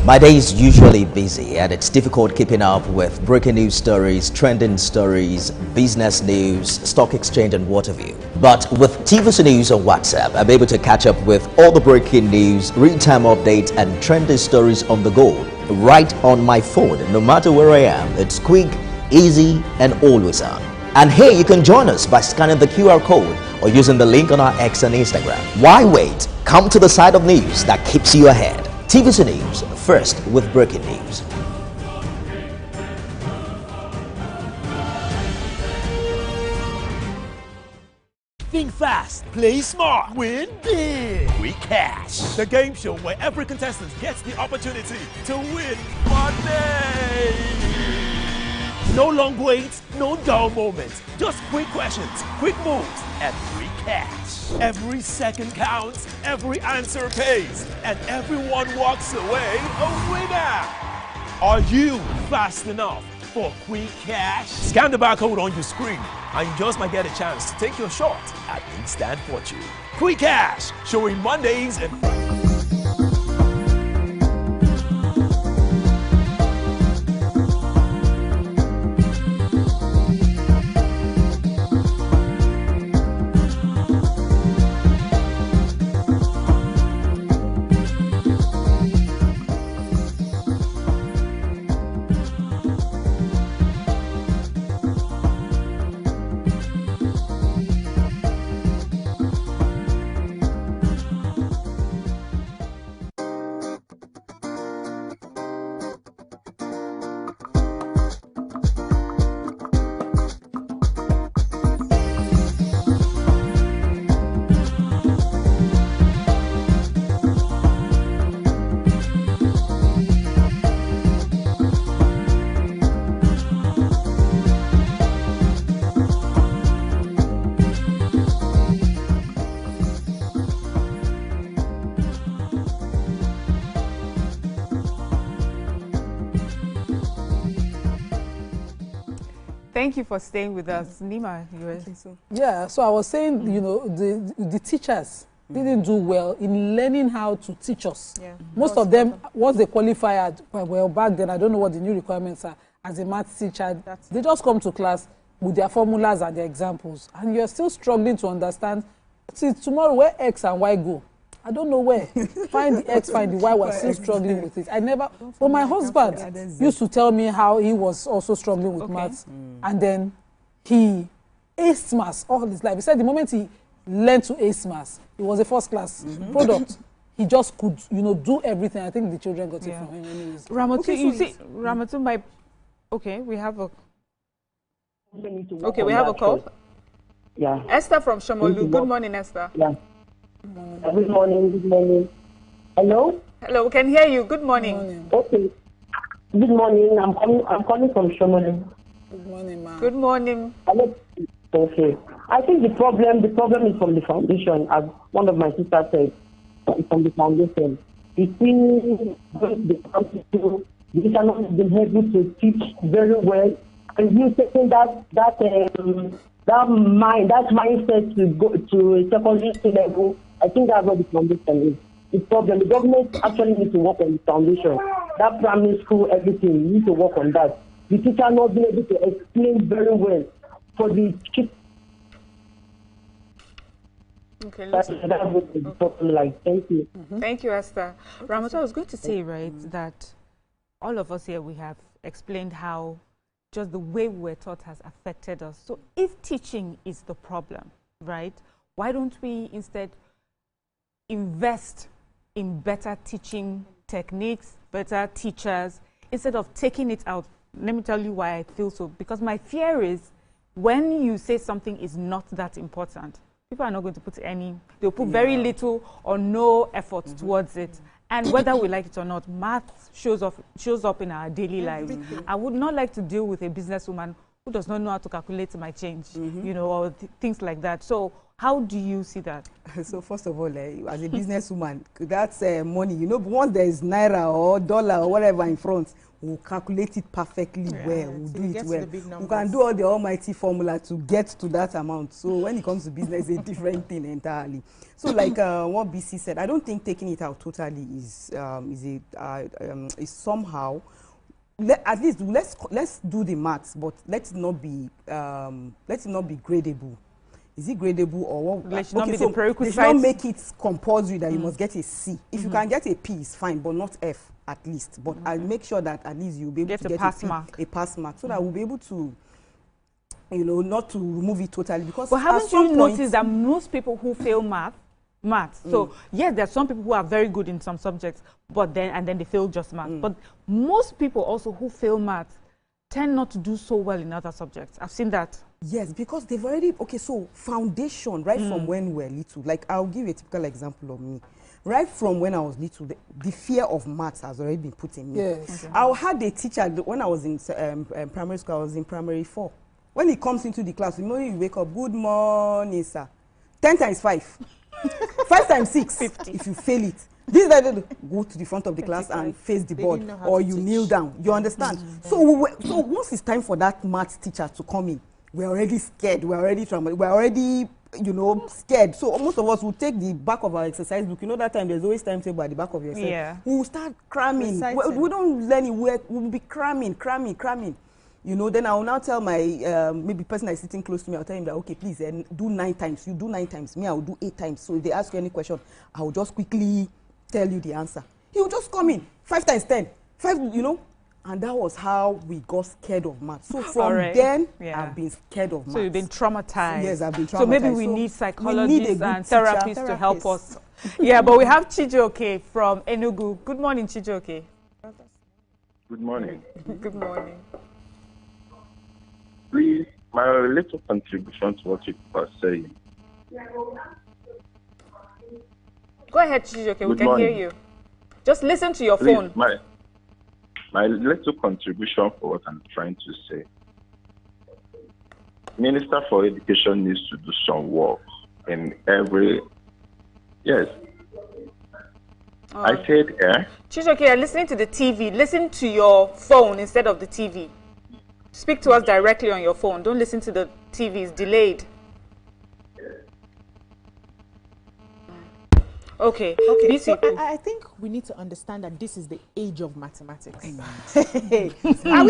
My day is usually busy and it's difficult keeping up with breaking news stories, trending stories, business news, stock exchange and what have you. But with TVC News on WhatsApp, I'm able to catch up with all the breaking news, real-time updates and trending stories on the go right on my phone. No matter where I am, it's quick, easy and always on. And hey, you can join us by scanning the QR code or using the link on our X and Instagram. Why wait? Come to the side of news that keeps you ahead. TVC News, first with breaking news. Think fast, play smart, win big. Quick Cash, the game show where every contestant gets the opportunity to win money. No long waits, no dull moments. Just quick questions, quick moves, and quick cash. Every second counts, every answer pays, and everyone walks away a winner. Are you fast enough for quick cash? Scan the barcode on your screen, and you just might get a chance to take your shot at instant fortune. Quick Cash, showing Mondays and Fridays. Thank you for staying with us. Nima, you were so. Yeah, so I was saying, you know, the teachers didn't do well in learning how to teach us. Yeah. Most of them, once they qualify, well, back then, I don't know what the new requirements are, as a math teacher, they just come to class with their formulas and their examples, and you're still struggling to understand, see, tomorrow, where X and Y go? I don't know where. Find the X, find the Y, we're still struggling with it. I never, but my husband used to tell me how he was also struggling with maths, and then he aced maths all his life. He said the moment he learned to ace maths, it was a first class product. He just could, you know, do everything. I think the children got it from him anyways. Ramatu, Okay, you so see, Ramatu, my, okay, we have a, okay, we have a call. Yeah. Esther from Shomolu. Good morning, Esther. Yeah. Good morning, good morning. Hello? Hello, can hear you. Good morning. Okay. Good morning. I'm calling from Shomolu. Good morning, ma'am. Good morning. Hello. Okay. I think the problem is from the foundation, as one of my sisters said. It's from the foundation. You see, the teacher has been able to teach very well, and you taking that mindset to go to a secondary school level. I think that's what the foundation is. The problem, the government actually needs to work on the foundation. That primary school, everything, you need to work on that. The teacher not being able to explain very well for the kids. Okay, that's what the problem like. Thank you. Thank you, Esther. Ramatu, I was going to say, right, that all of us here, we have explained how just the way we were taught has affected us. So if teaching is the problem, right, why don't we instead invest in better teaching techniques, better teachers, instead of taking it out? Let me tell you why I feel so. Because my fear is when you say something is not that important, people are not going to put any, they'll put very little or no effort towards it. And whether we like it or not, math shows up in our daily lives. I would not like to deal with a businesswoman who does not know how to calculate my change, you know, or things like that. So how do you see that? So first of all, as a businesswoman, that's money. You know, once there is naira or dollar or whatever in front, we'll calculate it perfectly well. We'll do it well. We can do all the almighty formula to get to that amount. So when it comes to business, it's a different thing entirely. So like what BC said, I don't think taking it out totally is somehow. At least let's do the maths, but let's not be gradable. Is it gradable or what? Let's not be the prerequisite. Let's not make it compulsory that you must get a C. If you can get a P, it's fine, but not F at least. But I'll make sure that at least you'll be able to get a pass mark, so that we'll be able to, you know, not to remove it totally. Because but haven't you noticed that most people who fail math, so yes, there are some people who are very good in some subjects, but then they fail just math. But most people also who fail math tend not to do so well in other subjects. I've seen that. Yes, because they've already, okay, so foundation, right from when we were little. Like, I'll give you a typical example of me. Right from when I was little, the fear of maths has already been put in me. Yes. Okay. I had a teacher, when I was in primary school, I was in primary 4. When he comes into the class, the morning you wake up, good morning, sir. 10 times 5. 5 times 6. 50. If you fail it. This is like, go to the front of the class and face the board, or you kneel down. You understand? So once it's time for that maths teacher to come in, we're already scared. We're already traumatized. We're already, you know, scared. So most of us will take the back of our exercise book. You know that time there's always timetable at the back of your set. Yeah. We will start cramming. We don't learn it. We'll be cramming. You know, then I will now tell my maybe person that's sitting close to me, I'll tell him that, okay, please do 9 times. You do 9 times. Me, I will do 8 times. So if they ask you any question, I will just quickly tell you the answer. He will just come in. 5 times 10. 5, you know. And that was how we got scared of maths. So from then, I've been scared of maths. So you've been traumatized. Yes, I've been traumatized. So maybe we need psychologists and therapists to help us. Yeah, but we have Chijoke from Enugu. Good morning, Chijoke. Good morning. Good morning. Please, my little contribution to what you are saying. Go ahead, Chijoke. We can hear you. Just listen to your phone. My little contribution for what I'm trying to say. Minister for Education needs to do some work in every... Yes. I said, Chijoke, you're listening to the TV. Listen to your phone instead of the TV. Speak to us directly on your phone. Don't listen to the TV. It's delayed. Okay. So I think we need to understand that this is the age of mathematics. Are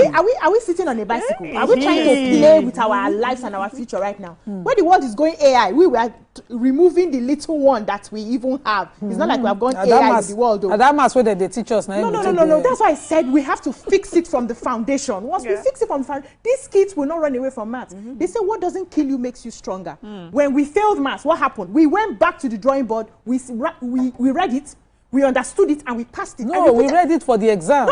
we sitting on a bicycle? Are we trying to play with our lives and our future right now? When the world is going AI, we were removing the little one that we even have. It's not like we have gone AI in the world. That maths where they teach us now. No. That's why I said we have to fix it from the foundation. Once we fix it from the foundation, these kids will not run away from maths. They say what doesn't kill you makes you stronger. When we failed maths, what happened? We went back to the drawing board. We read it, we understood it, and we passed it. No, we read it for the exams.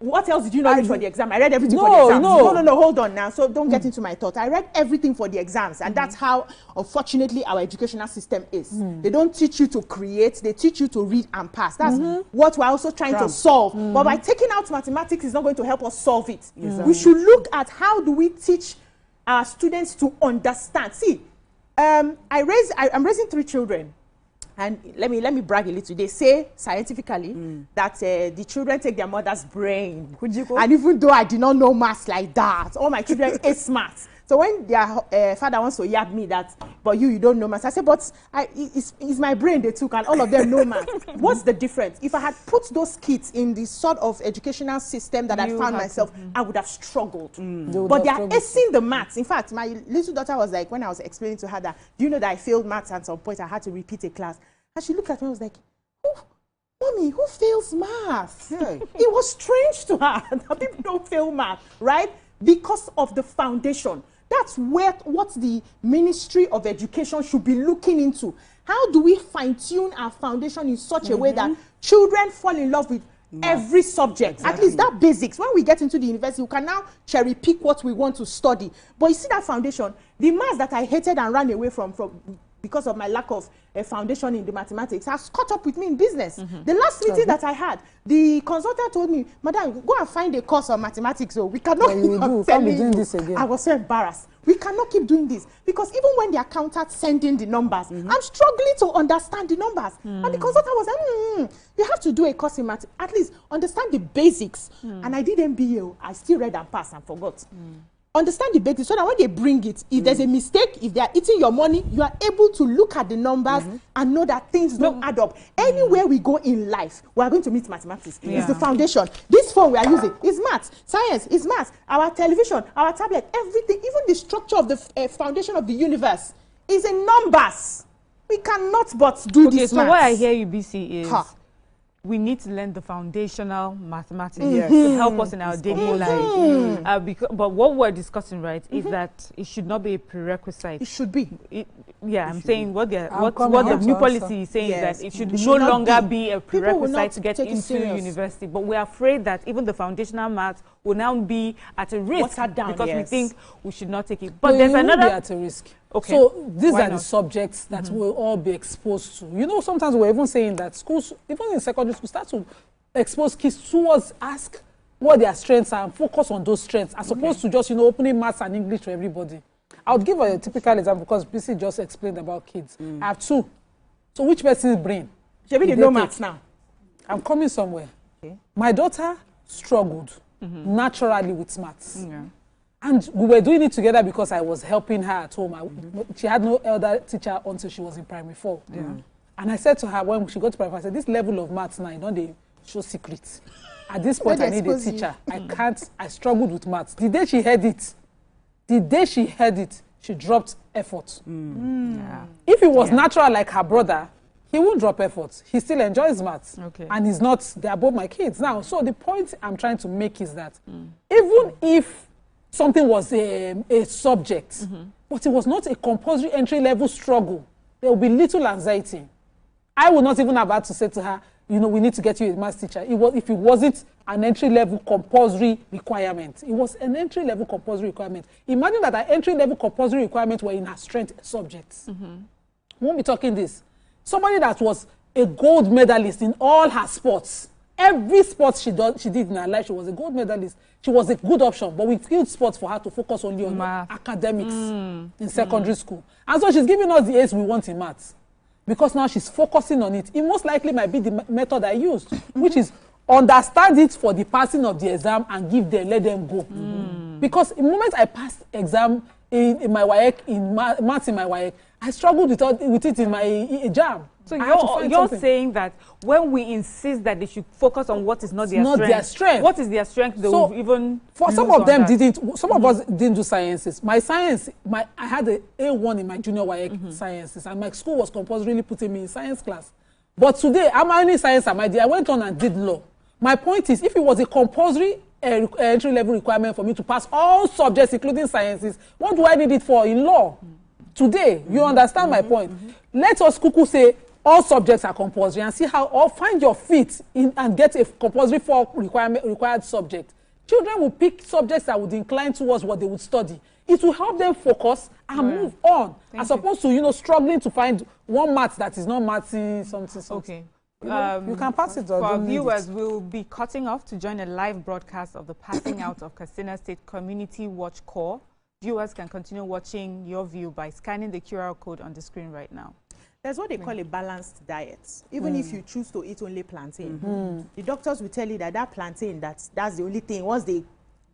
No. What else did you not read for the exam? I read everything for the exams. No, hold on now. So don't get into my thought. I read everything for the exams, and that's how, unfortunately, our educational system is. They don't teach you to create, they teach you to read and pass. That's what we're also trying to solve. But by taking out mathematics, it's not going to help us solve it. We should look at how do we teach our students to understand. See, I'm raising 3 children. And let me brag a little. They say scientifically that the children take their mother's brain. And even though I did not know maths like that, all my children are smart. So when their father wants to yap me that, but you don't know maths, I said, but it's my brain they took, and all of them know maths. What's the difference? If I had put those kids in the sort of educational system that I found myself, I would have struggled. But they are acing the maths. In fact, my little daughter was like, when I was explaining to her that, do you know that I failed maths at some point, I had to repeat a class. And she looked at me and was like, Mommy, who fails maths? It was strange to her that people don't fail math, right? Because of the foundation. That's what the Ministry of Education should be looking into. How do we fine-tune our foundation in such a way that children fall in love with every subject? At least that basics. When we get into the university, we can now cherry pick what we want to study. But you see that foundation, the maths that I hated and ran away from because of my lack of a foundation in the mathematics has caught up with me in business. The last meeting that I had, the consultant told me, Madam, go and find a course on mathematics. So we cannot keep doing this again. I was so embarrassed. We cannot keep doing this because even when the accountant sent in the numbers, I'm struggling to understand the numbers. And the consultant was like, you have to do a course in math, at least understand the basics. And I did MBA. I still read and passed and forgot. Understand the basics so that when they bring it, if there's a mistake, if they are eating your money, you are able to look at the numbers and know that things don't add up. Anywhere we go in life, we are going to meet mathematics. It's the foundation. This phone we are using is maths. Science is maths. Our television, our tablet, everything, even the structure of the foundation of the universe is in numbers. We cannot but do this so maths. what I hear you, BC, is we need to learn the foundational mathematics to help us in our daily life. But what we're discussing, right, is that it should not be a prerequisite. It should be. I'm saying what the new policy is saying is that it should no longer be a prerequisite to get into university. But we're afraid that even the foundational maths will now be at a risk because we think we should not take it. But no, there's another be at a risk. Okay. So these Why are the subjects that we'll all be exposed to. You know, sometimes we're even saying that schools, even in secondary school, start to expose kids towards ask what their strengths are and focus on those strengths as opposed to just, you know, opening maths and English to everybody. I would give a typical example because BC just explained about kids. I have 2. So which person's brain? Maybe they know maths now. I'm coming somewhere. Okay. My daughter struggled naturally with maths. And we were doing it together because I was helping her at home. She had no elder teacher until she was in primary 4. And I said to her when she got to primary 4, I said, this level of maths now, you know, they show secrets. At this point, I need a teacher. I struggled with maths. The day she heard it, she dropped effort. If it was natural like her brother, he won't drop effort. He still enjoys maths. And he's not, they're both my kids. Now, so the point I'm trying to make is that even if something was a subject, but it was not a compulsory entry-level struggle, there will be little anxiety. I would not even have had to say to her, you know, we need to get you a maths teacher. If it wasn't an entry-level compulsory requirement. It was an entry-level compulsory requirement. Imagine that our entry-level compulsory requirements were in her strength subjects. We won't be talking this. Somebody that was a gold medalist in all her sports. Every sport she did in her life, she was a gold medalist. She was a good option, but we killed sports for her to focus only on academics in secondary school. And so she's giving us the A's we want in maths. Because now she's focusing on it. It most likely might be the method I used, which is understand it for the passing of the exam and give them, let them go. Because the moment I passed exam in my WAEC, in maths in my WAEC, I struggled with it in my jam. So you're saying that when we insist that they should focus on what is not their strength, what is their strength, they will even for some of them didn't. Some of us didn't do sciences. My science, I had an A1 in my junior WAEC sciences, and my school was compulsorily putting me in science class. But today, I'm only science at my day. I went on and did law. My point is, if it was a compulsory entry-level requirement for me to pass all subjects, including sciences, what do I need it for in law? Today, you understand my point. Let us cuckoo say all subjects are compulsory and see how, or find your feet in and get a compulsory for required subject. Children will pick subjects that would incline towards what they would study. It will help them focus and move on, as opposed to, you know, struggling to find one math that is not mathing something. Okay. You can pass it. For our viewers, we'll be cutting off to join a live broadcast of the passing out of Katsina State Community Watch Corps. Viewers can continue watching Your View by scanning the QR code on the screen right now. There's what they call a balanced diet. Even if you choose to eat only plantain, the doctors will tell you that plantain, that's the only thing. Once they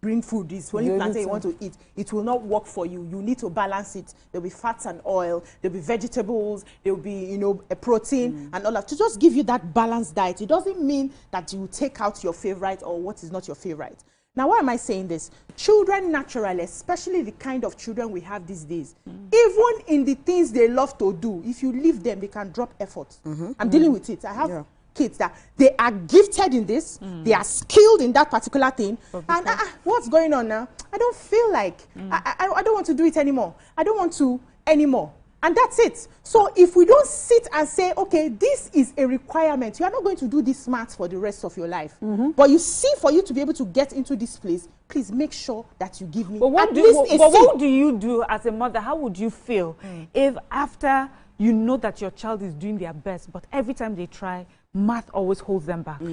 bring food, it's only plantain you want to eat. It will not work for you. You need to balance it. There'll be fats and oil. There'll be vegetables. There'll be, you know, a protein and all that. To just give you that balanced diet. It doesn't mean that you take out your favorite or what is not your favorite. Now, why am I saying this? Children naturally, especially the kind of children we have these days, even in the things they love to do, if you leave them, they can drop effort. I'm dealing with it. I have kids that they are gifted in this, they are skilled in that particular thing, and what's going on now? I don't feel like, I don't want to do it anymore. I don't want to anymore. And that's it. So if we don't sit and say, okay, this is a requirement, you are not going to do this maths for the rest of your life. But you see, for you to be able to get into this place, please make sure that you give me what do you do as a mother? How would you feel if after you know that your child is doing their best, but every time they try, math always holds them back?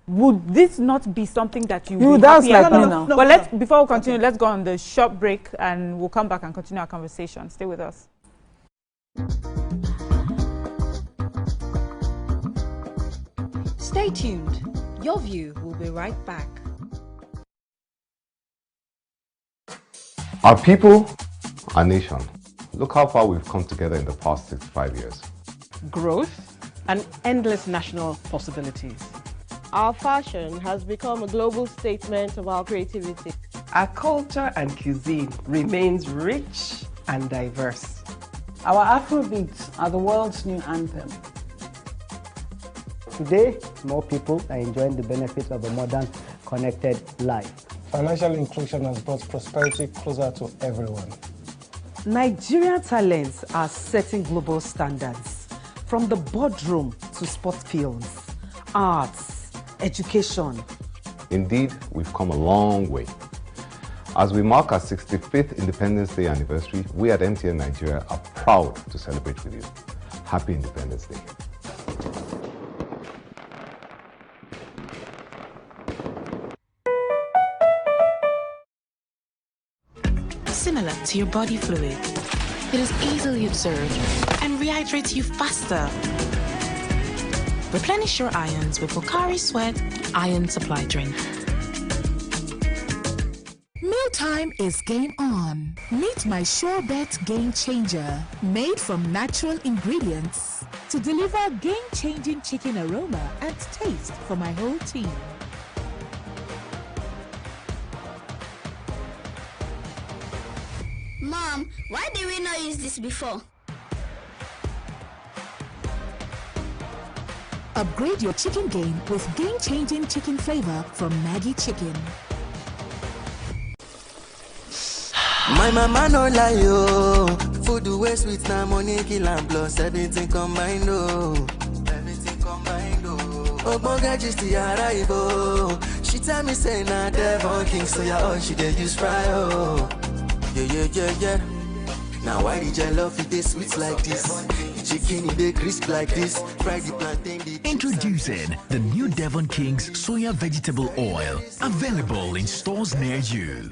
Would this not be something that you would be happy about? But before we continue, let's go on the short break and we'll come back and continue our conversation. Stay with us. Stay tuned. Your View will be right back. Our people, our nation. Look how far we've come together in the past 65 years. Growth and endless national possibilities. Our fashion has become a global statement of our creativity. Our culture and cuisine remains rich and diverse. Our Afrobeats are the world's new anthem. Today, more people are enjoying the benefits of a modern, connected life. Financial inclusion has brought prosperity closer to everyone. Nigerian talents are setting global standards, from the boardroom to sport fields, arts, education. Indeed, we've come a long way. As we mark our 65th Independence Day anniversary, we at MTN Nigeria are proud to celebrate with you. Happy Independence Day. Similar to your body fluid, it is easily absorbed and rehydrates you faster. Replenish your ions with Pocari Sweat Iron Supply Drink. Mealtime is game on. Meet my Sure Bet Game Changer, made from natural ingredients to deliver game-changing chicken aroma and taste for my whole team. Mom, why did we not use this before? Upgrade your chicken game with game-changing chicken flavor from Maggi Chicken. My mama no lie, yo. Food way sweet, na money kill and plus everything combined, oh. Everything combined, oh. Ogbonge just the arrival. She tell me say na Devon King, so yeah, all she dey use fry, oh. Yeah. Now why did you love it this sweet like this? The chicken in the crisp like this. Fry the plantain. Introducing the new Devon King's Soya Vegetable Oil, available in stores near you.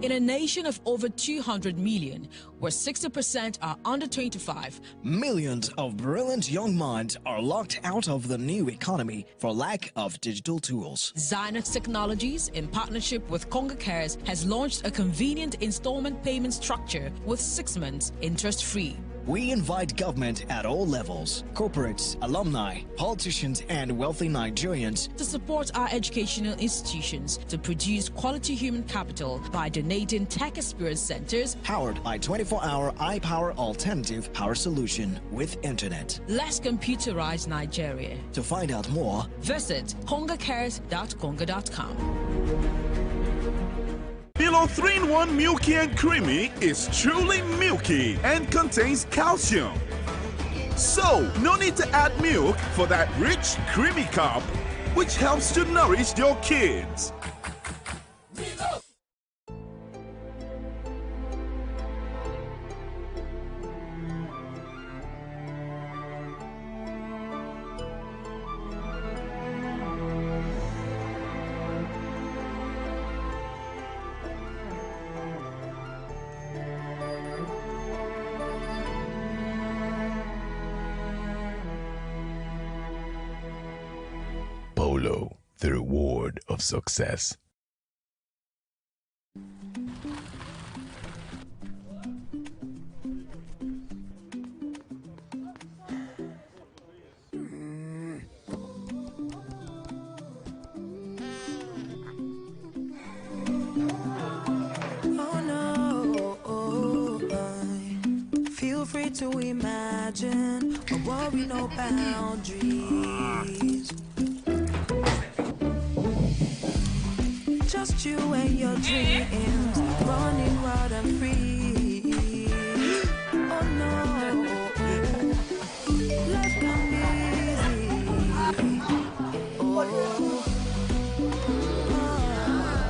In a nation of over 200 million, where 60% are under 25, millions of brilliant young minds are locked out of the new economy for lack of digital tools. Zynex Technologies, in partnership with Conga Cares, has launched a convenient installment payment structure with 6 months interest-free. We invite government at all levels, corporates, alumni, politicians, and wealthy Nigerians to support our educational institutions to produce quality human capital by donating tech experience centers powered by 24-hour iPower alternative power solution with internet. Let's computerize Nigeria. To find out more, visit congacares.conga.com. Milo 3-in-1 Milky and Creamy is truly milky and contains calcium. So, no need to add milk for that rich, creamy cup, which helps to nourish your kids. Polo, the reward of success. Feel free to imagine a world with no boundaries. Just you and your dreams, running wild and free. Oh no, life can be easy.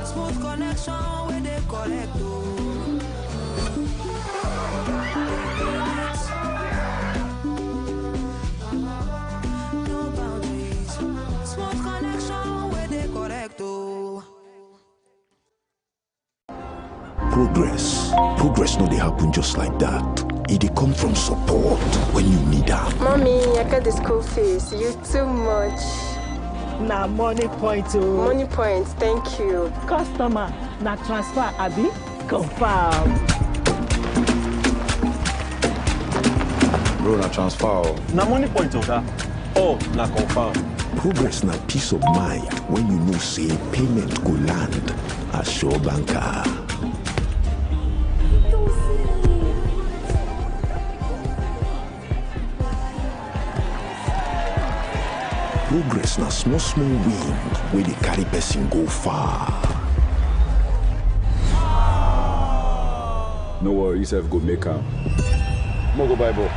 Smooth connection where they collect. No boundaries. Smooth connection where they correct. Progress no dey happen just like that. It dey come from support when you need am. Mommy, I got the school fees. You too much. Na money point oh. Money point, thank you. Customer, na transfer abi? Confirm. Bro, na transfer. Na money point oga. Oh, na confirm. Progress na peace of mind when you know say payment go land as Sure Banker. Progress na small wind where they carry person go far. No worry, yourself go make am. Mo go buy ball.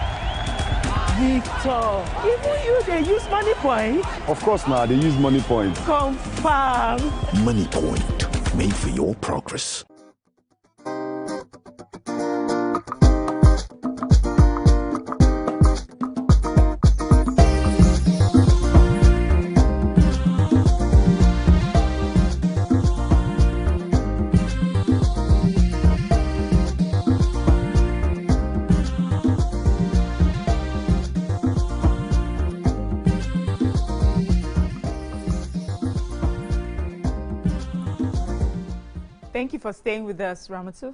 Victor, even you, they use money point? Of course now, they use money point. Confirm. Money Point, made for your progress. Thank you for staying with us, Ramatu.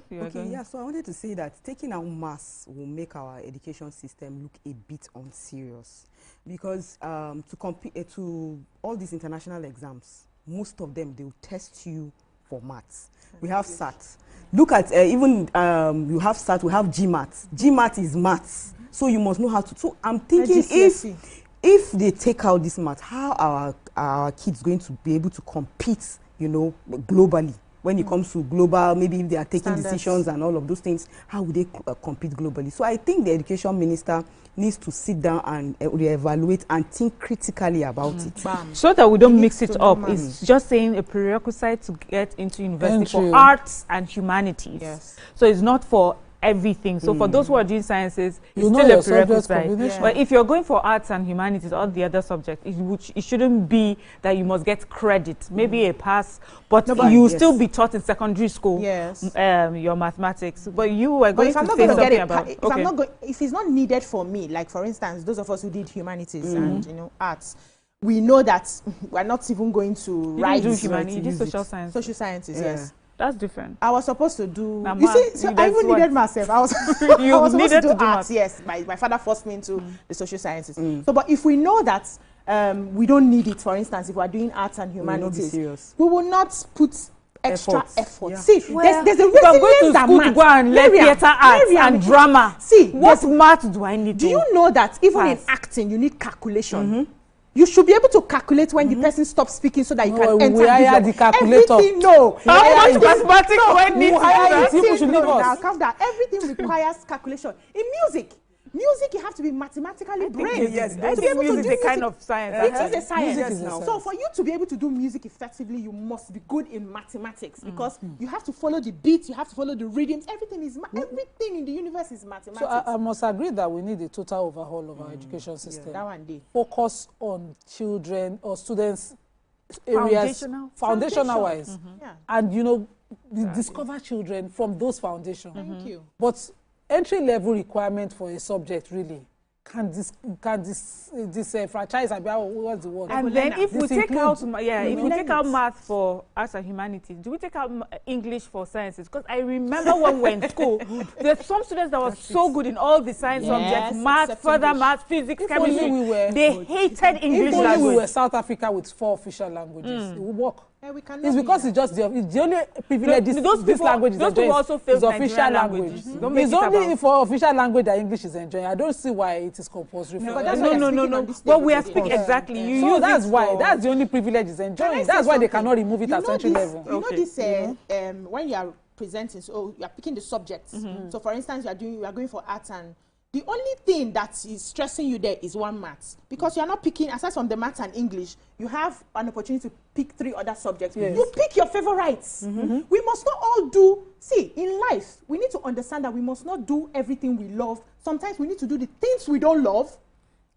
So I wanted to say that taking out maths will make our education system look a bit unserious, because to compete to all these international exams, most of them, they will test you for maths. We have SAT. Look at you have SAT, we have GMAT. GMAT is maths, so you must know how to. So I'm thinking if they take out this math, how our kids going to be able to compete, globally? When it comes to global, maybe if they are taking decisions and all of those things, how would they compete globally? So I think the education minister needs to sit down and reevaluate and think critically about it. So that we don't mix it up. It's just saying a prerequisite to get into university for arts and humanities. Yes. So it's not for everything. So for those who are doing sciences, it's still a prerequisite. But if you're going for arts and humanities, all the other subjects, it shouldn't be that you must get credit, maybe a pass, but you will still be taught in secondary school your mathematics. But you were going to say something about if it's not needed for me, like for instance, those of us who did humanities and arts, we know that we're not even going to write humanities. You did social science. Social sciences, yes. That's different. I was supposed to do. You see, so I even needed myself. I was supposed to do arts. Yes, my father forced me into the social sciences. So, but if we know that we don't need it, for instance, if we are doing arts and humanities, we will not put extra effort. See, there's a resilience that math. Go and learn theater arts and drama. See, what math do I need? Do you know that even in acting, you need calculation? You should be able to calculate when the person stops speaking so that you can enter the calculator. Everything, How much mathematics when needs everything requires calculation. In music, you have to be mathematically brave. Yes, to be able to do the kind of science. It is a science. So for you to be able to do music effectively, you must be good in mathematics, because you have to follow the beats, you have to follow the rhythms. Everything in the universe is mathematics. So I must agree that we need a total overhaul of our education system. That one day. Focus on children or students' areas, foundational wise, and discover children from those foundations. Thank you. But entry-level requirement for a subject really can disenfranchise about what's the word? And then if we take out math for arts and humanities, do we take out English for sciences? Because I remember when we were in school, there's some students that were so good in all the science subjects, math, further math, physics, chemistry. They hated English language. If we were South Africa with 4 official languages, it would work. It's because it's just the only privilege this language is enjoying is official language. It's only for official language that English is enjoying. I don't see why it is compulsory. No. Well, we are speaking exactly. So that's why. That's the only privilege is enjoying. That's why they cannot remove it at entry level. You know this when you are presenting, so you are picking the subjects. So for instance, you are going for arts, and the only thing that is stressing you there is one maths, because you are not picking, aside from the maths and English, you have an opportunity to pick 3 other subjects. You pick your favorites. We must not all do. See, in life, we need to understand that we must not do everything we love. Sometimes we need to do the things we don't love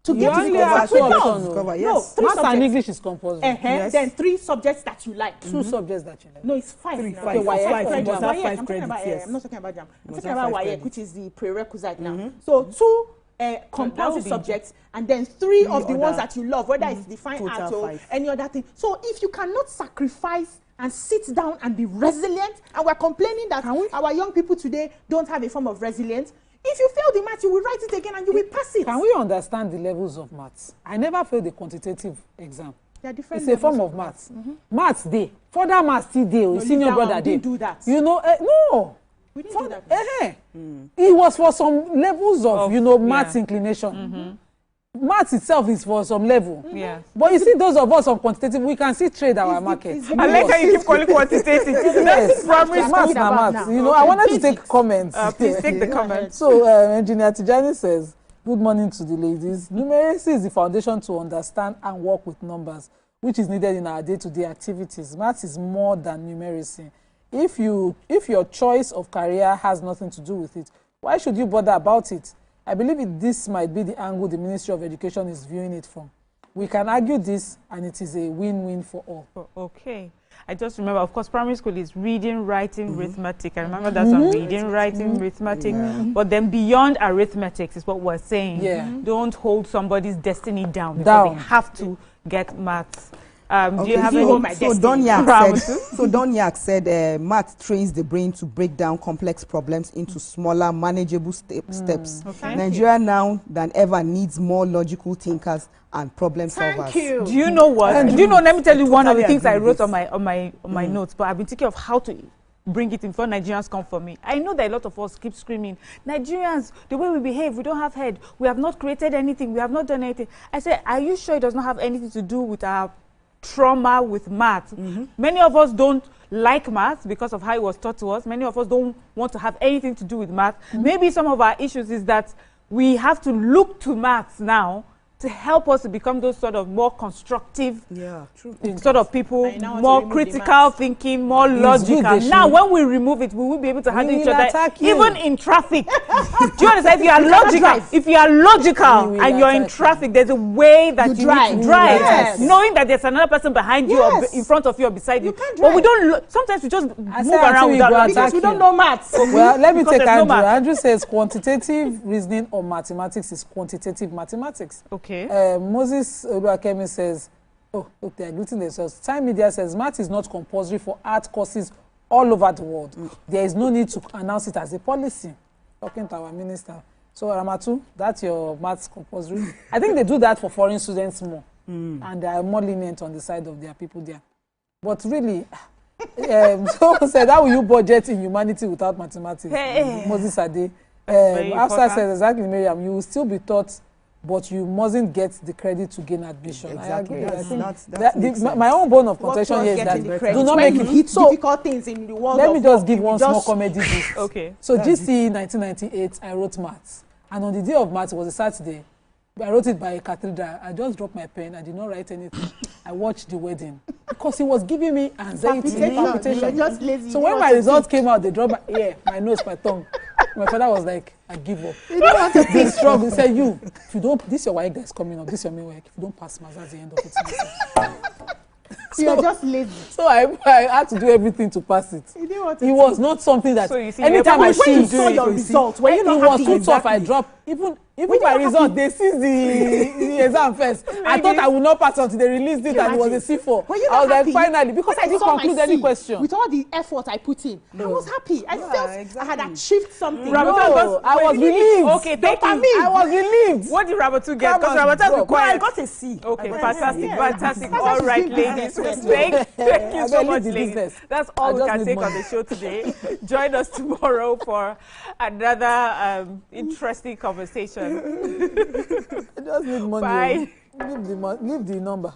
to get to the options. No, 3 maths and English is compulsory. Then 3 subjects that you like. 2 subjects that you like. No, it's 5. 3, 5. I'm not talking about jam. I'm talking about WAEC, which is the prerequisite now. So 2 compulsory subjects, and then 3 of the ones that you love, whether it's the fine art or any other thing. So if you cannot sacrifice and sit down and be resilient, and we're complaining that our young people today don't have a form of resilience, if you fail the math, you will write it again and you will pass it. Can we understand the levels of maths? I never failed the quantitative exam. There are different it's a form of maths. Maths day. Further maths still day. No, senior brother day. Do that. No. We didn't do that. It was for some levels of maths inclination. Maths itself is for some level. But you see, those of us on quantitative, we can still trade our market. I like how you keep calling quantitative. Yes, primary school. Maths. I wanted to take comments. Please take the comments. So, Engineer Tijani says, Good morning to the ladies. Numeracy is the foundation to understand and work with numbers, which is needed in our day-to-day activities. Maths is more than numeracy. If your choice of career has nothing to do with it, why should you bother about it? I believe this might be the angle the Ministry of Education is viewing it from. We can argue this, and it is a win-win for all. Okay. I just remember, of course, primary school is reading, writing, arithmetic. I remember that's on reading, writing, arithmetic. But then beyond arithmetic is what we're saying. Don't hold somebody's destiny down because they have to get maths. Do you have Donyak said math trains the brain to break down complex problems into smaller, manageable steps. Nigeria now than ever needs more logical thinkers and problem solvers. Thank you. Do you know what? Do you know? Let me tell you one of the things I wrote on my notes, but I've been thinking of how to bring it in before Nigerians come for me. I know that a lot of us keep screaming, Nigerians, the way we behave, we don't have head. We have not created anything. We have not done anything. I said, are you sure it does not have anything to do with our trauma with math? Many of us don't like math because of how it was taught to us. Many of us don't want to have anything to do with math. Maybe some of our issues is that we have to look to maths now to help us to become those sort of more constructive sort of people, more critical thinking, more logical. Now, when we remove it, we will be able to handle each other, even in traffic. Do you understand? If you are logical and you're in traffic, there's a way that you need to drive, knowing that there's another person behind you or in front of you or beside you. But we don't. Sometimes we just move around without logic because we don't know maths. Well, let me take Andrew. Andrew says quantitative reasoning or mathematics is quantitative mathematics. Okay. Moses Oluwakemi says, they are greeting themselves. Time Media says, math is not compulsory for art courses all over the world. There is no need to announce it as a policy. Talking to our minister. So, Ramatu, that's your maths compulsory. I think they do that for foreign students more. And they are more lenient on the side of their people there. But really, someone said, how will you budget in humanity without mathematics? Moses Ade. After says, exactly, Miriam, you will still be taught, but you mustn't get the credit to gain admission. Exactly. I agree. My own bone of contention here is that do not make it hit difficult things in the world. Let me just give one small comedy bit. Okay. So GCE 1998, I wrote maths, and on the day of maths, it was a Saturday. I wrote it by a cathedral. I just dropped my pen. I did not write anything. I watched the wedding because it was giving me anxiety, palpitation. Just lazy. So when my results came out, they dropped my nose, my tongue. My father was like, I give up. You don't want to be strong. He said, if you don't, this your WAEC that's coming up, this your main WAEC. If you don't pass maths, that's the end of it. So you're just lazy. So I had to do everything to pass it. It was not something that anytime I see you saw your results, when you it was too tough. I dropped even my result. They seized the exam first. I thought I would not pass until they released it and it was a C4. I was like, finally, because I didn't conclude any question. With all the effort I put in, I was happy. I felt I had achieved something. I was relieved. Okay, thank you. I was relieved. What did Rabatu get? Because Rabatu is quiet. I got a C. Okay, fantastic. All right, ladies. Thank you so much, ladies. That's all we can take on the show today. Join us tomorrow for another interesting conversation. I just need money. Bye. Leave the number.